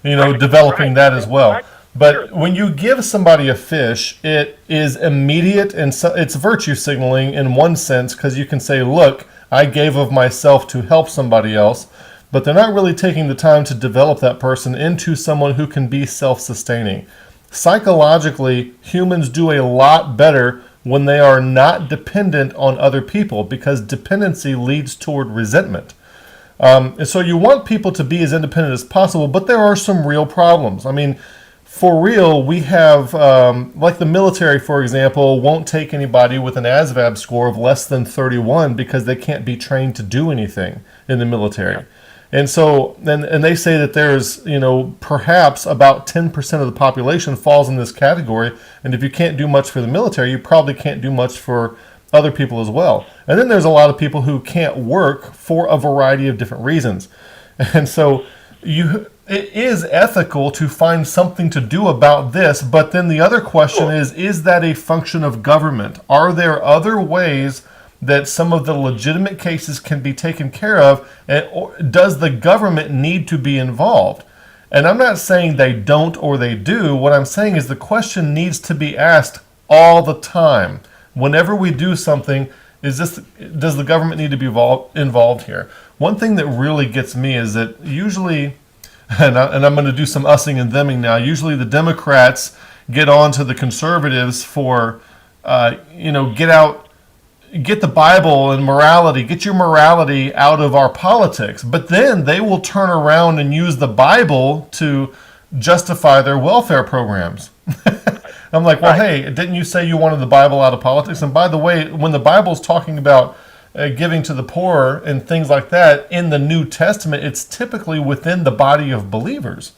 Developing that as well. Right. But when you give somebody a fish, it is immediate, and it's virtue signaling in one sense, because you can say, look, I gave of myself to help somebody else, but they're not really taking the time to develop that person into someone who can be self-sustaining. Psychologically, humans do a lot better when they are not dependent on other people, because dependency leads toward resentment. And so you want people to be as independent as possible, but there are some real problems. I mean, for real, we have, like the military, for example, won't take anybody with an ASVAB score of less than 31 because they can't be trained to do anything in the military. And so, and they say that there's, perhaps about 10% of the population falls in this category. And if you can't do much for the military, you probably can't do much for other people as well. And then there's a lot of people who can't work for a variety of different reasons. And so it is ethical to find something to do about this. But then the other question is that a function of government? Are there other ways that some of the legitimate cases can be taken care of, or does the government need to be involved? And I'm not saying they don't or they do. What I'm saying is the question needs to be asked all the time. Whenever we do something, does the government need to be involved here? One thing that really gets me is that usually, and I'm going to do some ussing and theming now, usually the Democrats get on to the conservatives for, get the Bible and morality, get your morality out of our politics. But then they will turn around and use the Bible to justify their welfare programs. I'm like, well, hey, didn't you say you wanted the Bible out of politics? And by the way, when the Bible's talking about giving to the poor and things like that in the New Testament, it's typically within the body of believers.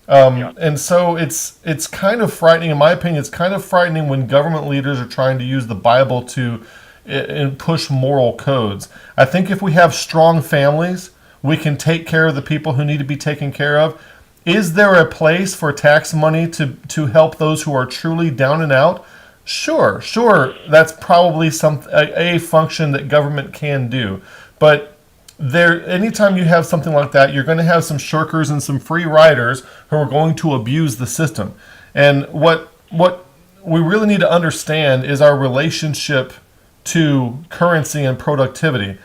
And so it's kind of frightening, in my opinion. It's kind of frightening when government leaders are trying to use the Bible to and push moral codes. I think if we have strong families, we can take care of the people who need to be taken care of. Is there a place for tax money to help those who are truly down and out? Sure. That's probably a function that government can do. But anytime you have something like that, you're going to have some shirkers and some free riders who are going to abuse the system. And what we really need to understand is our relationship to currency and productivity.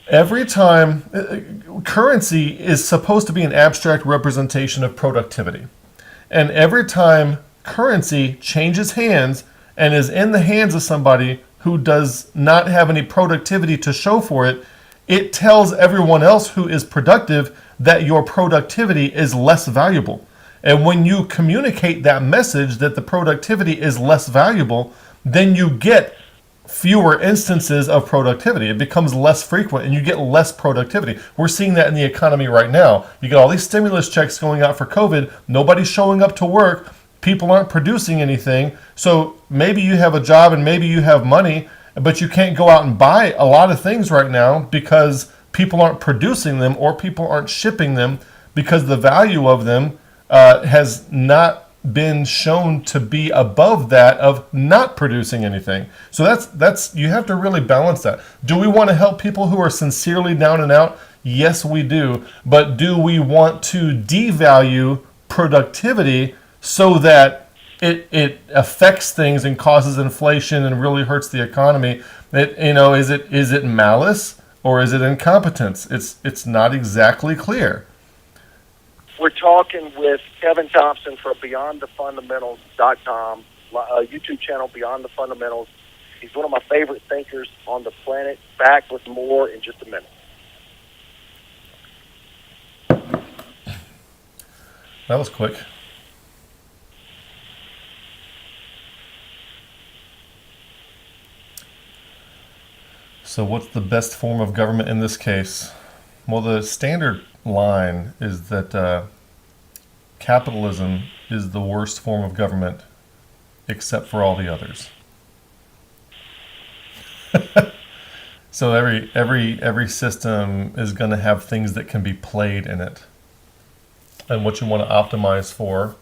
Every time, currency is supposed to be an abstract representation of productivity. And every time currency changes hands and is in the hands of somebody who does not have any productivity to show for it, it tells everyone else who is productive that your productivity is less valuable. And when you communicate that message that the productivity is less valuable, then you get fewer instances of productivity. It becomes less frequent and you get less productivity. We're seeing that in the economy right now. You get all these stimulus checks going out for COVID. Nobody's showing up to work. People aren't producing anything. So maybe you have a job and maybe you have money, but you can't go out and buy a lot of things right now because people aren't producing them or people aren't shipping them because the value of them has not been shown to be above that of not producing anything. So that's you have to really balance that. Do we want to help people who are sincerely down and out? Yes, we do. But do we want to devalue productivity so that it affects things and causes inflation and really hurts the economy? Is it malice or is it incompetence? It's not exactly clear. We're talking with Kevin Thompson for BeyondTheFundamentals.com, YouTube channel Beyond the Fundamentals. He's one of my favorite thinkers on the planet. Back with more in just a minute. That was quick. So what's the best form of government in this case? Well, the standard line is that capitalism is the worst form of government except for all the others. So every system is going to have things that can be played in it. And what you want to optimize for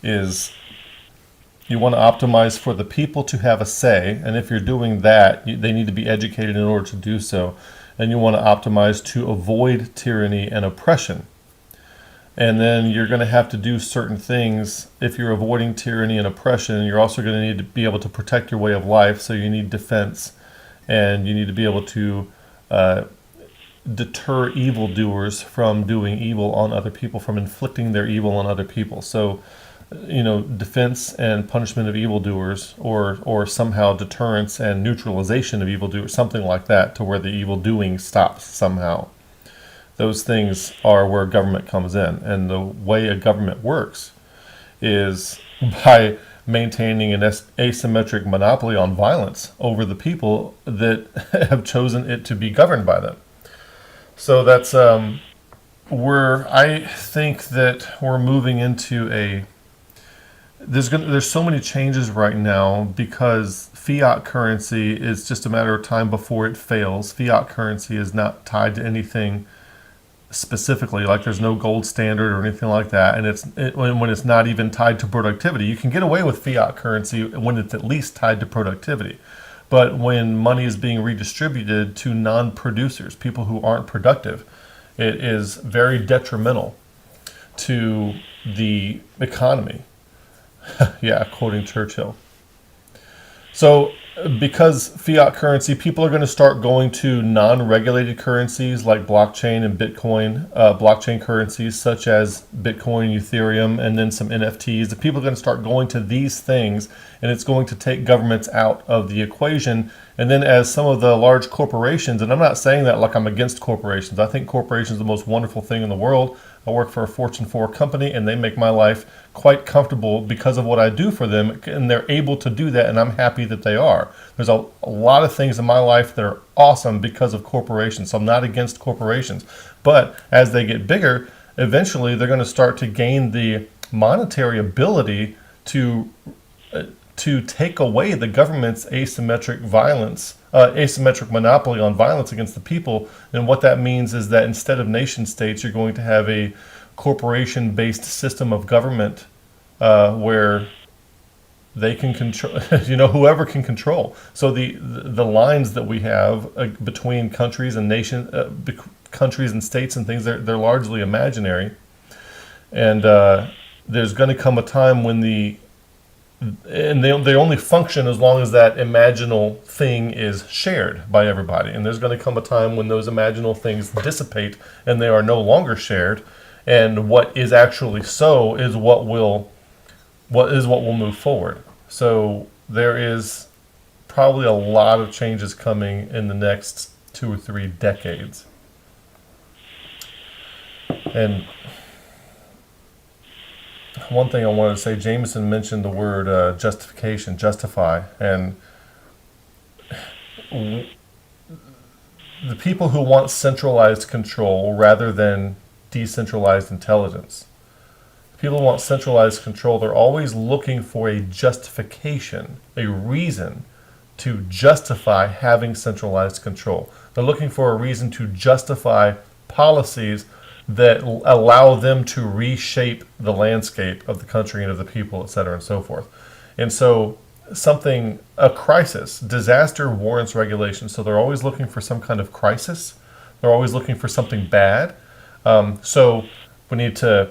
is you want to optimize for the people to have a say. And if you're doing that, they need to be educated in order to do so. And you want to optimize to avoid tyranny and oppression. And then you're going to have to do certain things. If you're avoiding tyranny and oppression, you're also going to need to be able to protect your way of life. So you need defense. And you need to be able to deter evildoers from doing evil on other people, from inflicting their evil on other people. So defense and punishment of evildoers, or somehow deterrence and neutralization of evildoers, something like that, to where the evil doing stops somehow. Those things are where government comes in. And the way a government works is by maintaining an asymmetric monopoly on violence over the people that have chosen it to be governed by them. So that's I think that we're moving into there's so many changes right now, because fiat currency is just a matter of time before it fails. Fiat currency is not tied to anything specifically, like there's no gold standard or anything like that, and when it's not even tied to productivity. You can get away with fiat currency when it's at least tied to productivity, but when money is being redistributed to non-producers, people who aren't productive, it is very detrimental to the economy. Yeah, quoting Churchill. So because fiat currency, people are going to start going to non-regulated currencies like blockchain and Bitcoin, blockchain currencies such as Bitcoin, Ethereum, and then some NFTs. The people are going to start going to these things, and it's going to take governments out of the equation. And then as some of the large corporations, and I'm not saying that like I'm against corporations. I think corporations are the most wonderful thing in the world. I work for a Fortune 4 company, and they make my life quite comfortable because of what I do for them, and they're able to do that, and I'm happy that they are. There's a lot of things in my life that are awesome because of corporations, so I'm not against corporations. But as they get bigger, eventually they're going to start to gain the monetary ability to take away the government's asymmetric monopoly on violence against the people. And what that means is that instead of nation states, you're going to have a corporation-based system of government where they can control, whoever can control. So the lines that we have between countries and countries and states and things, they're largely imaginary. And there's going to come a time when they only function as long as that imaginal thing is shared by everybody. And there's going to come a time when those imaginal things dissipate and they are no longer shared. And what is actually so is what will move forward. So there is probably a lot of changes coming in the next 2 or 3 decades. And one thing I wanted to say, Jameson mentioned the word justification, justify, and the people who want centralized control rather than decentralized intelligence. People who want centralized control, they're always looking for a justification, a reason to justify having centralized control. They're looking for a reason to justify policies that allow them to reshape the landscape of the country and of the people, et cetera, and so forth. And so a crisis, disaster warrants regulation. So they're always looking for some kind of crisis. They're always looking for something bad. So we need to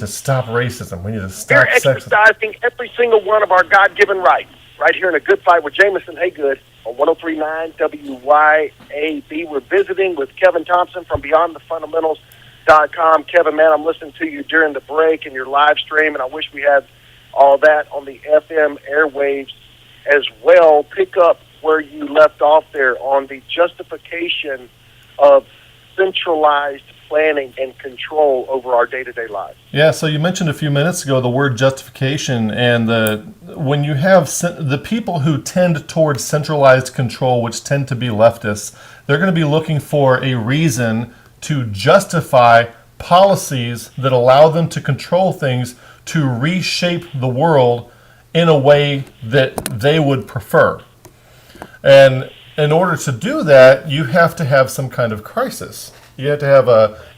stop racism. We need to stop sexism. We're exercising every single one of our God-given rights right here in A Good Fight with Jameson Haygood on 103.9 WYAB. We're visiting with Kevin Thompson from BeyondTheFundamentals.com. Kevin, man, I'm listening to you during the break and your live stream, and I wish we had all that on the FM airwaves as well. Pick up where you left off there on the justification of centralized planning and control over our day-to-day lives. Yeah, so you mentioned a few minutes ago the word justification, and when you have the people who tend towards centralized control, which tend to be leftists, they're going to be looking for a reason to justify policies that allow them to control things, to reshape the world in a way that they would prefer. And in order to do that, you have to have some kind of crisis. You have to have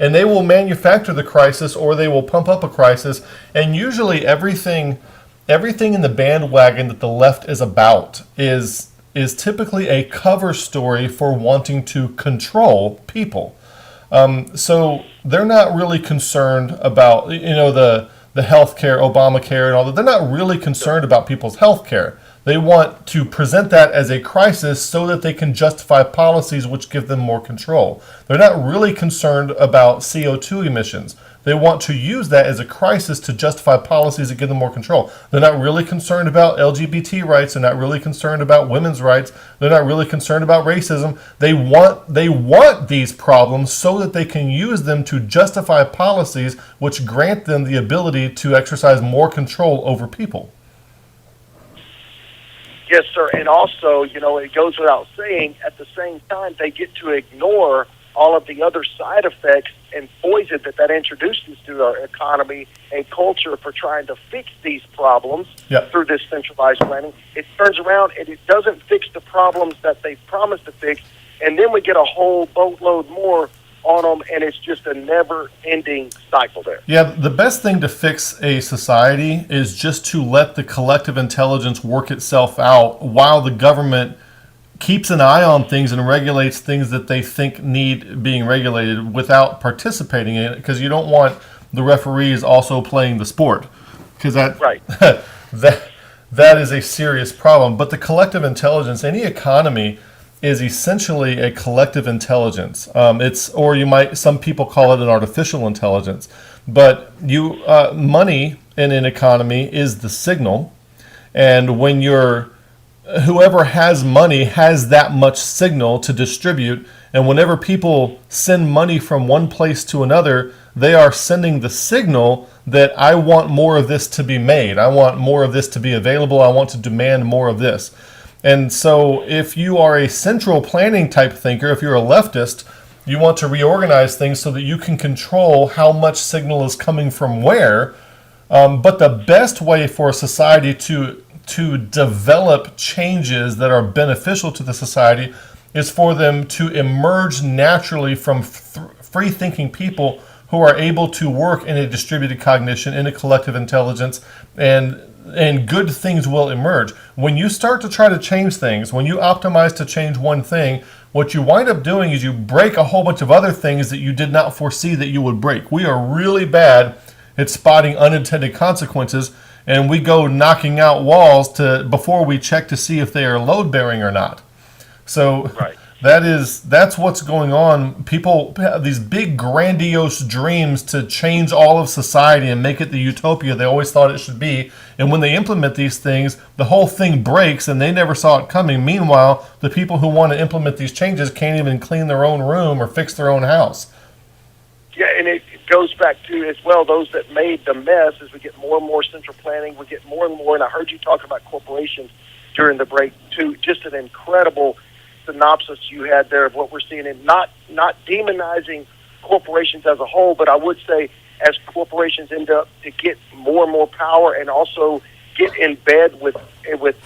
and they will manufacture the crisis, or they will pump up a crisis. And usually everything in the bandwagon that the left is about is typically a cover story for wanting to control people. So they're not really concerned about, the healthcare, Obamacare and all that. They're not really concerned about people's healthcare. They want to present that as a crisis so that they can justify policies which give them more control. They're not really concerned about CO2 emissions. They want to use that as a crisis to justify policies that give them more control. They're not really concerned about LGBT rights. They're not really concerned about women's rights. They're not really concerned about racism. They want these problems so that they can use them to justify policies which grant them the ability to exercise more control over people. Yes, sir. And also, it goes without saying, at the same time, they get to ignore all of the other side effects and poison that introduces to our economy and culture for trying to fix these problems through this centralized planning. It turns around and it doesn't fix the problems that they promised to fix, and then we get a whole boatload more on them, and it's just a never-ending cycle there. Yeah, the best thing to fix a society is just to let the collective intelligence work itself out while the government keeps an eye on things and regulates things that they think need being regulated without participating in it, because you don't want the referees also playing the sport, because that is a serious problem. But the collective intelligence, any economy is essentially a collective intelligence. Some people call it an artificial intelligence, but money in an economy is the signal, and when whoever has money has that much signal to distribute, and whenever people send money from one place to another, they are sending the signal that I want more of this to be made, I want more of this to be available, I want to demand more of this. And so if you are a central planning type thinker, if you're a leftist, you want to reorganize things so that you can control how much signal is coming from where. But the best way for a society to develop changes that are beneficial to the society is for them to emerge naturally from free-thinking people who are able to work in a distributed cognition, in a collective intelligence, and good things will emerge. When you start to try to change things, when you optimize to change one thing, what you wind up doing is you break a whole bunch of other things that you did not foresee that you would break. We are really bad at spotting unintended consequences, and we go knocking out walls before we check to see if they are load-bearing or not. So that's what's going on. People have these big grandiose dreams to change all of society and make it the utopia they always thought it should be. And when they implement these things, the whole thing breaks and they never saw it coming. Meanwhile, the people who want to implement these changes can't even clean their own room or fix their own house. Yeah, and it goes back to, as well, those that made the mess. As we get more and more central planning, we get more and more, and I heard you talk about corporations during the break, too. Just an incredible synopsis you had there of what we're seeing, and not demonizing corporations as a whole, but I would say as corporations end up to get more and more power and also get in bed with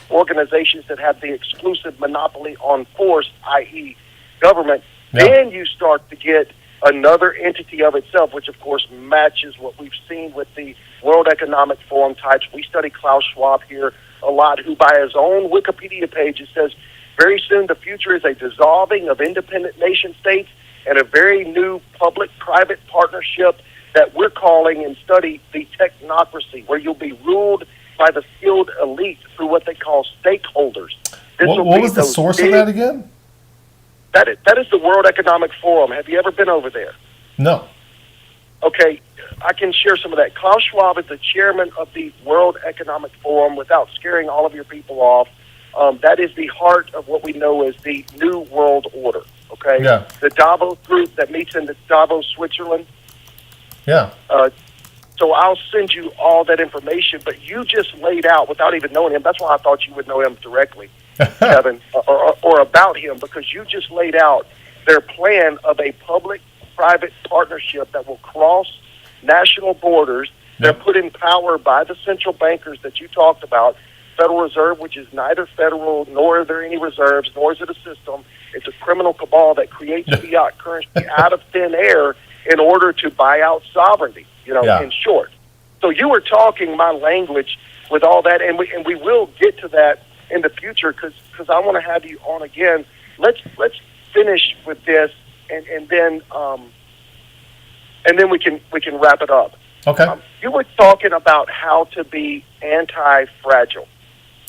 organizations that have the exclusive monopoly on force, i.e. government, then you start to get another entity of itself, which of course matches what we've seen with the World Economic Forum types. We study Klaus Schwab here a lot, who by his own Wikipedia page, it says, very soon the future is a dissolving of independent nation states and a very new public-private partnership that we're calling and study the technocracy, where you'll be ruled by the skilled elite through what they call stakeholders. What was the source of that again? That is the World Economic Forum. Have you ever been over there? No. Okay, I can share some of that. Klaus Schwab is the chairman of the World Economic Forum, without scaring all of your people off. That is the heart of what we know as the New World Order, okay? Yeah. The Davos group that meets in Davos, Switzerland. Yeah. So I'll send you all that information, but you just laid out, without even knowing him, that's why I thought you would know him directly, Kevin, or about him, because you just laid out their plan of a public-private partnership that will cross national borders. They're put in power by the central bankers that you talked about, Federal Reserve, which is neither federal, nor are there any reserves, nor is it a system. It's a criminal cabal that creates fiat currency out of thin air in order to buy out sovereignty, in short. So you were talking my language with all that, and we will get to that in the future, because I want to have you on again. Let's finish with this, and then we can wrap it up. Okay. You were talking about how to be anti-fragile.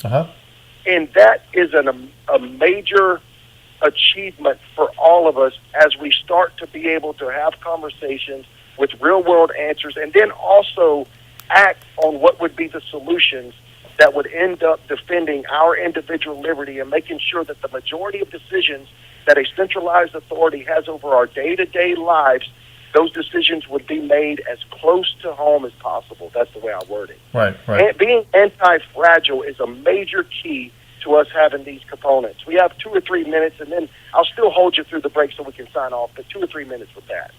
Uh-huh. And that is a major achievement for all of us as we start to be able to have conversations with real-world answers, and then also act on what would be the solutions that would end up defending our individual liberty and making sure that the majority of decisions that a centralized authority has over our day-to-day lives, those decisions would be made as close to home as possible. That's the way I word it. Right. And being anti-fragile is a major key to us having these components. We have 2 or 3 minutes, and then I'll still hold you through the break so we can sign off, but 2 or 3 minutes with that.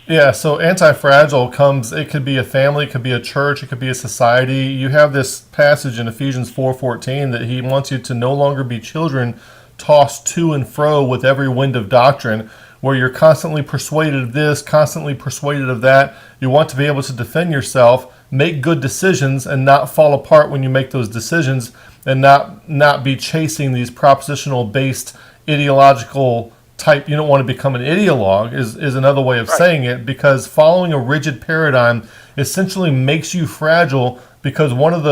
Yeah, so anti-fragile comes, it could be a family, it could be a church, it could be a society. You have this passage in Ephesians 4:14 that he wants you to no longer be children tossed to and fro with every wind of doctrine, where you're constantly persuaded of this, constantly persuaded of that. You want to be able to defend yourself, make good decisions, and not fall apart when you make those decisions, and not be chasing these propositional-based ideological type. You don't want to become an ideologue is another way of saying it, because following a rigid paradigm essentially makes you fragile, because one of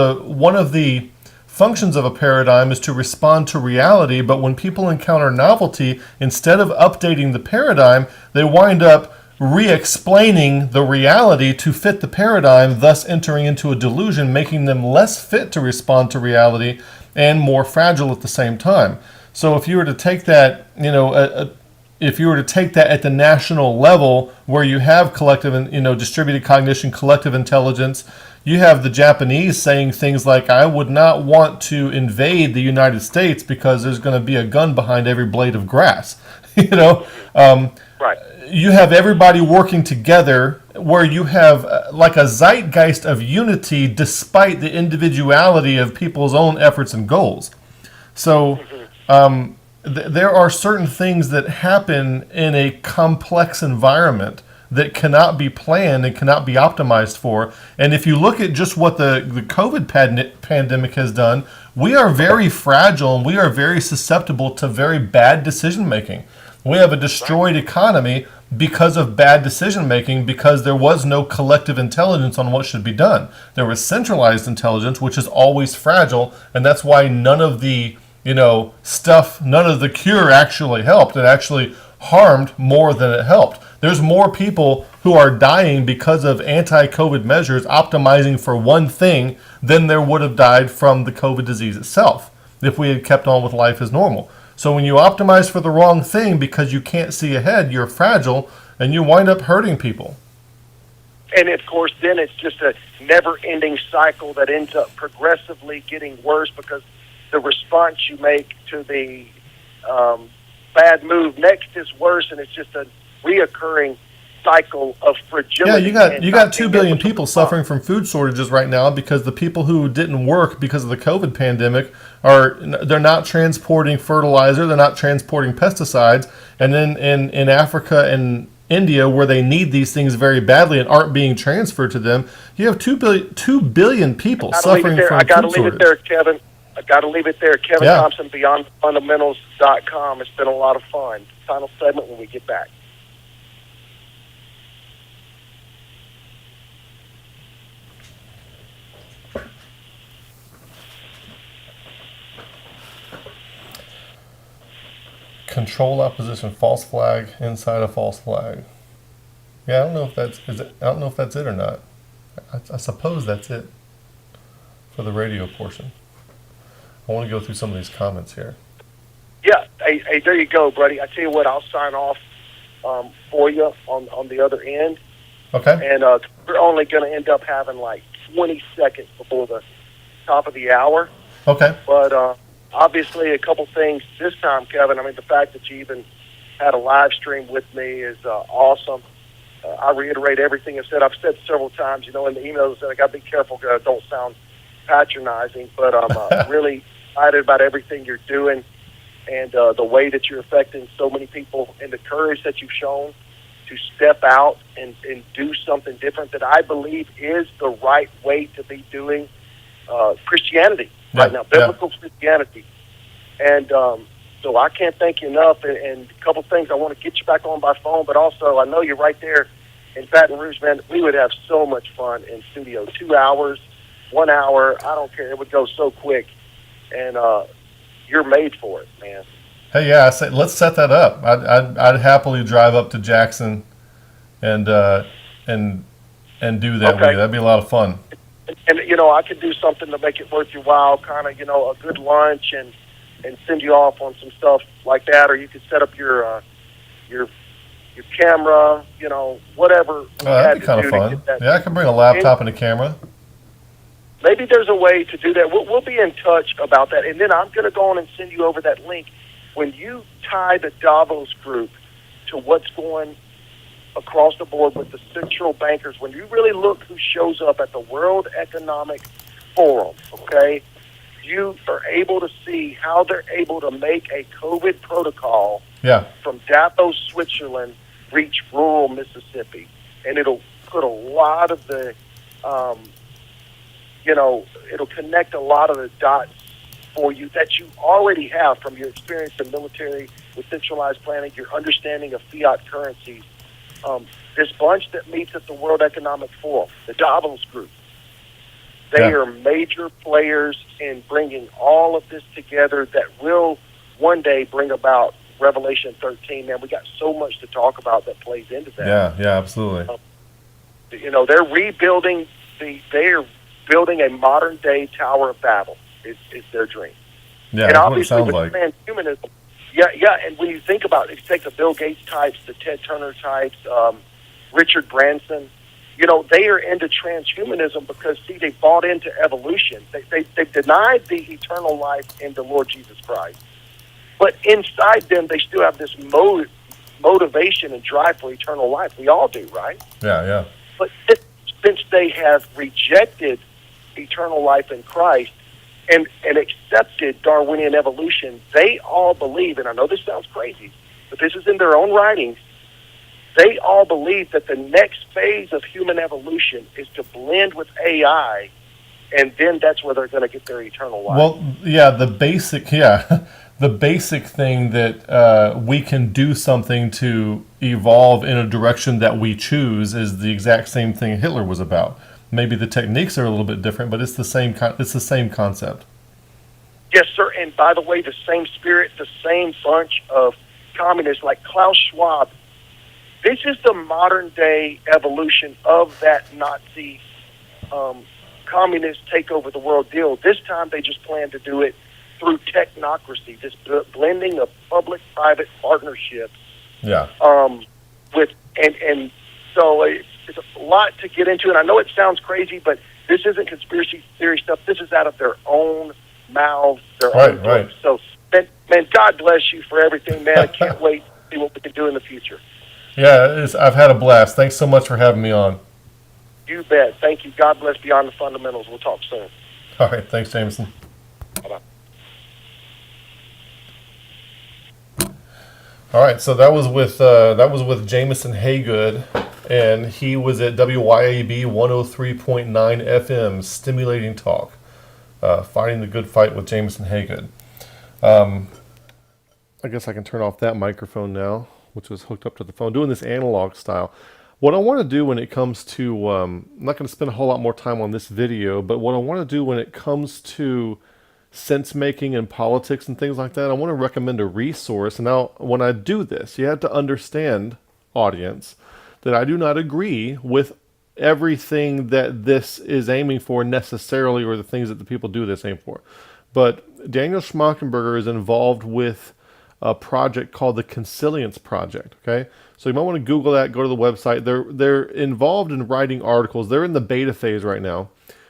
the functions of a paradigm is to respond to reality. But when people encounter novelty, instead of updating the paradigm, they wind up re-explaining the reality to fit the paradigm, thus entering into a delusion, making them less fit to respond to reality and more fragile at the same time. So if you were to take that, if you were to take that at the national level, where you have collective and distributed cognition, collective intelligence, you have the Japanese saying things like, "I would not want to invade the United States because there's going to be a gun behind every blade of grass." Right. You have everybody working together, where you have like a zeitgeist of unity despite the individuality of people's own efforts and goals. So there are certain things that happen in a complex environment that cannot be planned and cannot be optimized for. And if you look at just what the COVID pandemic has done, we are very fragile and we are very susceptible to very bad decision making. We have a destroyed economy because of bad decision making, because there was no collective intelligence on what should be done. There was centralized intelligence, which is always fragile, and that's why none of the none of the cure actually helped. It actually harmed more than it helped. There's more people who are dying because of anti-COVID measures optimizing for one thing than there would have died from the COVID disease itself if we had kept on with life as normal. So when you optimize for the wrong thing because you can't see ahead, you're fragile and you wind up hurting people. And of course, then it's just a never-ending cycle that ends up progressively getting worse, because the response you make to the bad move next is worse, and it's just a reoccurring cycle of fragility. Yeah, you got 2 billion people suffering from food shortages right now, because the people who didn't work because of the COVID pandemic they're not transporting fertilizer, they're not transporting pesticides, and then in Africa and India, where they need these things very badly and aren't being transferred to them, you have 2 billion people suffering from food shortage. I got to leave it there, Kevin. I got to leave it there. Kevin Thompson, BeyondFundamentals.com. It's been a lot of fun. Final segment when we get back. Control opposition, false flag inside a false flag. Yeah, I don't know if that's it or not. I suppose that's it for the radio portion. I want to go through some of these comments here. Yeah, hey, there you go, buddy. I tell you what, I'll sign off for you on the other end. Okay. And we're only going to end up having like 20 seconds before the top of the hour. Okay. But obviously, a couple things this time, Kevin. I mean, the fact that you even had a live stream with me is awesome. I reiterate everything I've said. I've said several times, in the emails, I got to be careful because I don't sound patronizing, but I'm really excited about everything you're doing and the way that you're affecting so many people, and the courage that you've shown to step out and do something different that I believe is the right way to be doing Christianity right now, biblical Christianity. And so I can't thank you enough. And a couple things I want to get you back on by phone, but also I know you're right there in Baton Rouge, man. We would have so much fun in studio. 2 hours, 1 hour, I don't care. It would go so quick. And you're made for it, man. Hey, yeah, I say let's set that up. I'd happily drive up to Jackson and and do that with Okay. you. That'd be a lot of fun. And I could do something to make it worth your while, kind of, a good lunch and send you off on some stuff like that, or you could set up your camera, whatever. Oh, that'd be kind of fun. Yeah, I can bring a laptop and a camera. Maybe there's a way to do that. We'll be in touch about that, and then I'm going to go on and send you over that link. When you tie the Davos group to what's going across the board with the central bankers, when you really look who shows up at the World Economic Forum, okay, you are able to see how they're able to make a COVID protocol from Davos, Switzerland, reach rural Mississippi. And it'll put a lot of the, it'll connect a lot of the dots for you that you already have from your experience in military with centralized planning, your understanding of fiat currencies. This bunch that meets at the World Economic Forum, the Davos Group, they are major players in bringing all of this together that will one day bring about Revelation 13. Man, we got so much to talk about that plays into that. Yeah, absolutely. They're rebuilding they are building a modern day Tower of Babel. Is their dream. Yeah, and that's obviously what it sounds with transhumanism, and when you think about it, if you take the Bill Gates types, the Ted Turner types, Richard Branson, they are into transhumanism because, see, they bought into evolution. They've denied the eternal life in the Lord Jesus Christ. But inside them, they still have this motivation and drive for eternal life. We all do, right? Yeah. But since they have rejected eternal life in Christ and accepted Darwinian evolution, they all believe, and I know this sounds crazy, but this is in their own writings, they all believe that the next phase of human evolution is to blend with AI, and then that's where they're going to get their eternal life. Well, the basic thing that we can do something to evolve in a direction that we choose is the exact same thing Hitler was about. Maybe the techniques are a little bit different, but it's the same concept. Yes, sir. And by the way, the same spirit, the same bunch of communists like Klaus Schwab. This is the modern day evolution of that Nazi communist take over the world deal. This time they just plan to do it through technocracy, this blending of public-private partnerships. Yeah. So it's a lot to get into, and I know it sounds crazy, but this isn't conspiracy theory stuff. This is out of their own mouths, their own books. So, man, God bless you for everything, man. I can't wait to see what we can do in the future. Yeah, I've had a blast. Thanks so much for having me on. You bet. Thank you. God bless Beyond the Fundamentals. We'll talk soon. All right. Thanks, Jameson. Bye-bye. All right. So that was with Jameson Haygood, and he was at WYAB 103.9 FM, stimulating talk, fighting the good fight with Jameson Haygood. I guess I can turn off that microphone now, which was hooked up to the phone, doing this analog style. What I want to do when it comes to, I'm not going to spend a whole lot more time on this video, but what I want to do when it comes to sense making and politics and things like that, I want to recommend a resource. And now, when I do this, you have to understand, audience, that I do not agree with everything that this is aiming for necessarily, or the things that the people do this aim for. But Daniel Schmackenberger is involved with a project called the Consilience Project, okay? So you might want to Google that, go to the website. They're involved in writing articles. They're in the beta phase right now.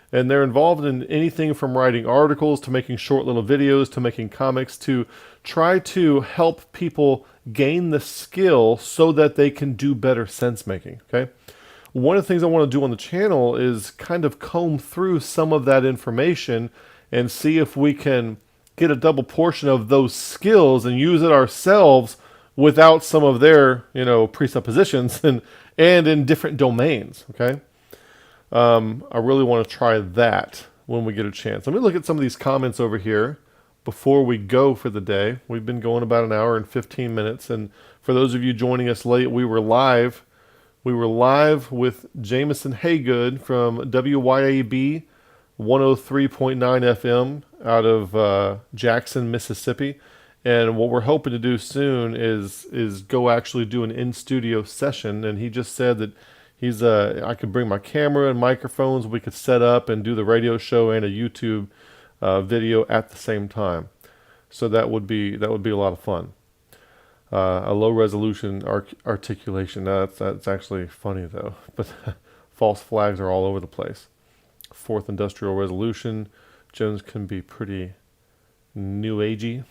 And they're involved in anything from writing articles to making short little videos to making comics to try to help people gain the skill so that they can do better sense making, okay? One of the things I want to do on the channel is kind of comb through some of that information and see if we can get a double portion of those skills and use it ourselves without some of their, presuppositions and in different domains, okay? I really want to try that when we get a chance. Let me look at some of these comments over here before we go for the day. We've been going about an hour and 15 minutes, and for those of you joining us late, we were live. We were live with Jameson Haygood from WYAB 103.9 FM out of Jackson, Mississippi. And what we're hoping to do soon is go actually do an in-studio session. And he just said that I could bring my camera and microphones. We could set up and do the radio show and a YouTube video at the same time. So that would be a lot of fun. A low resolution articulation. That's actually funny though. But false flags are all over the place. Fourth industrial resolution. Jones can be pretty new agey.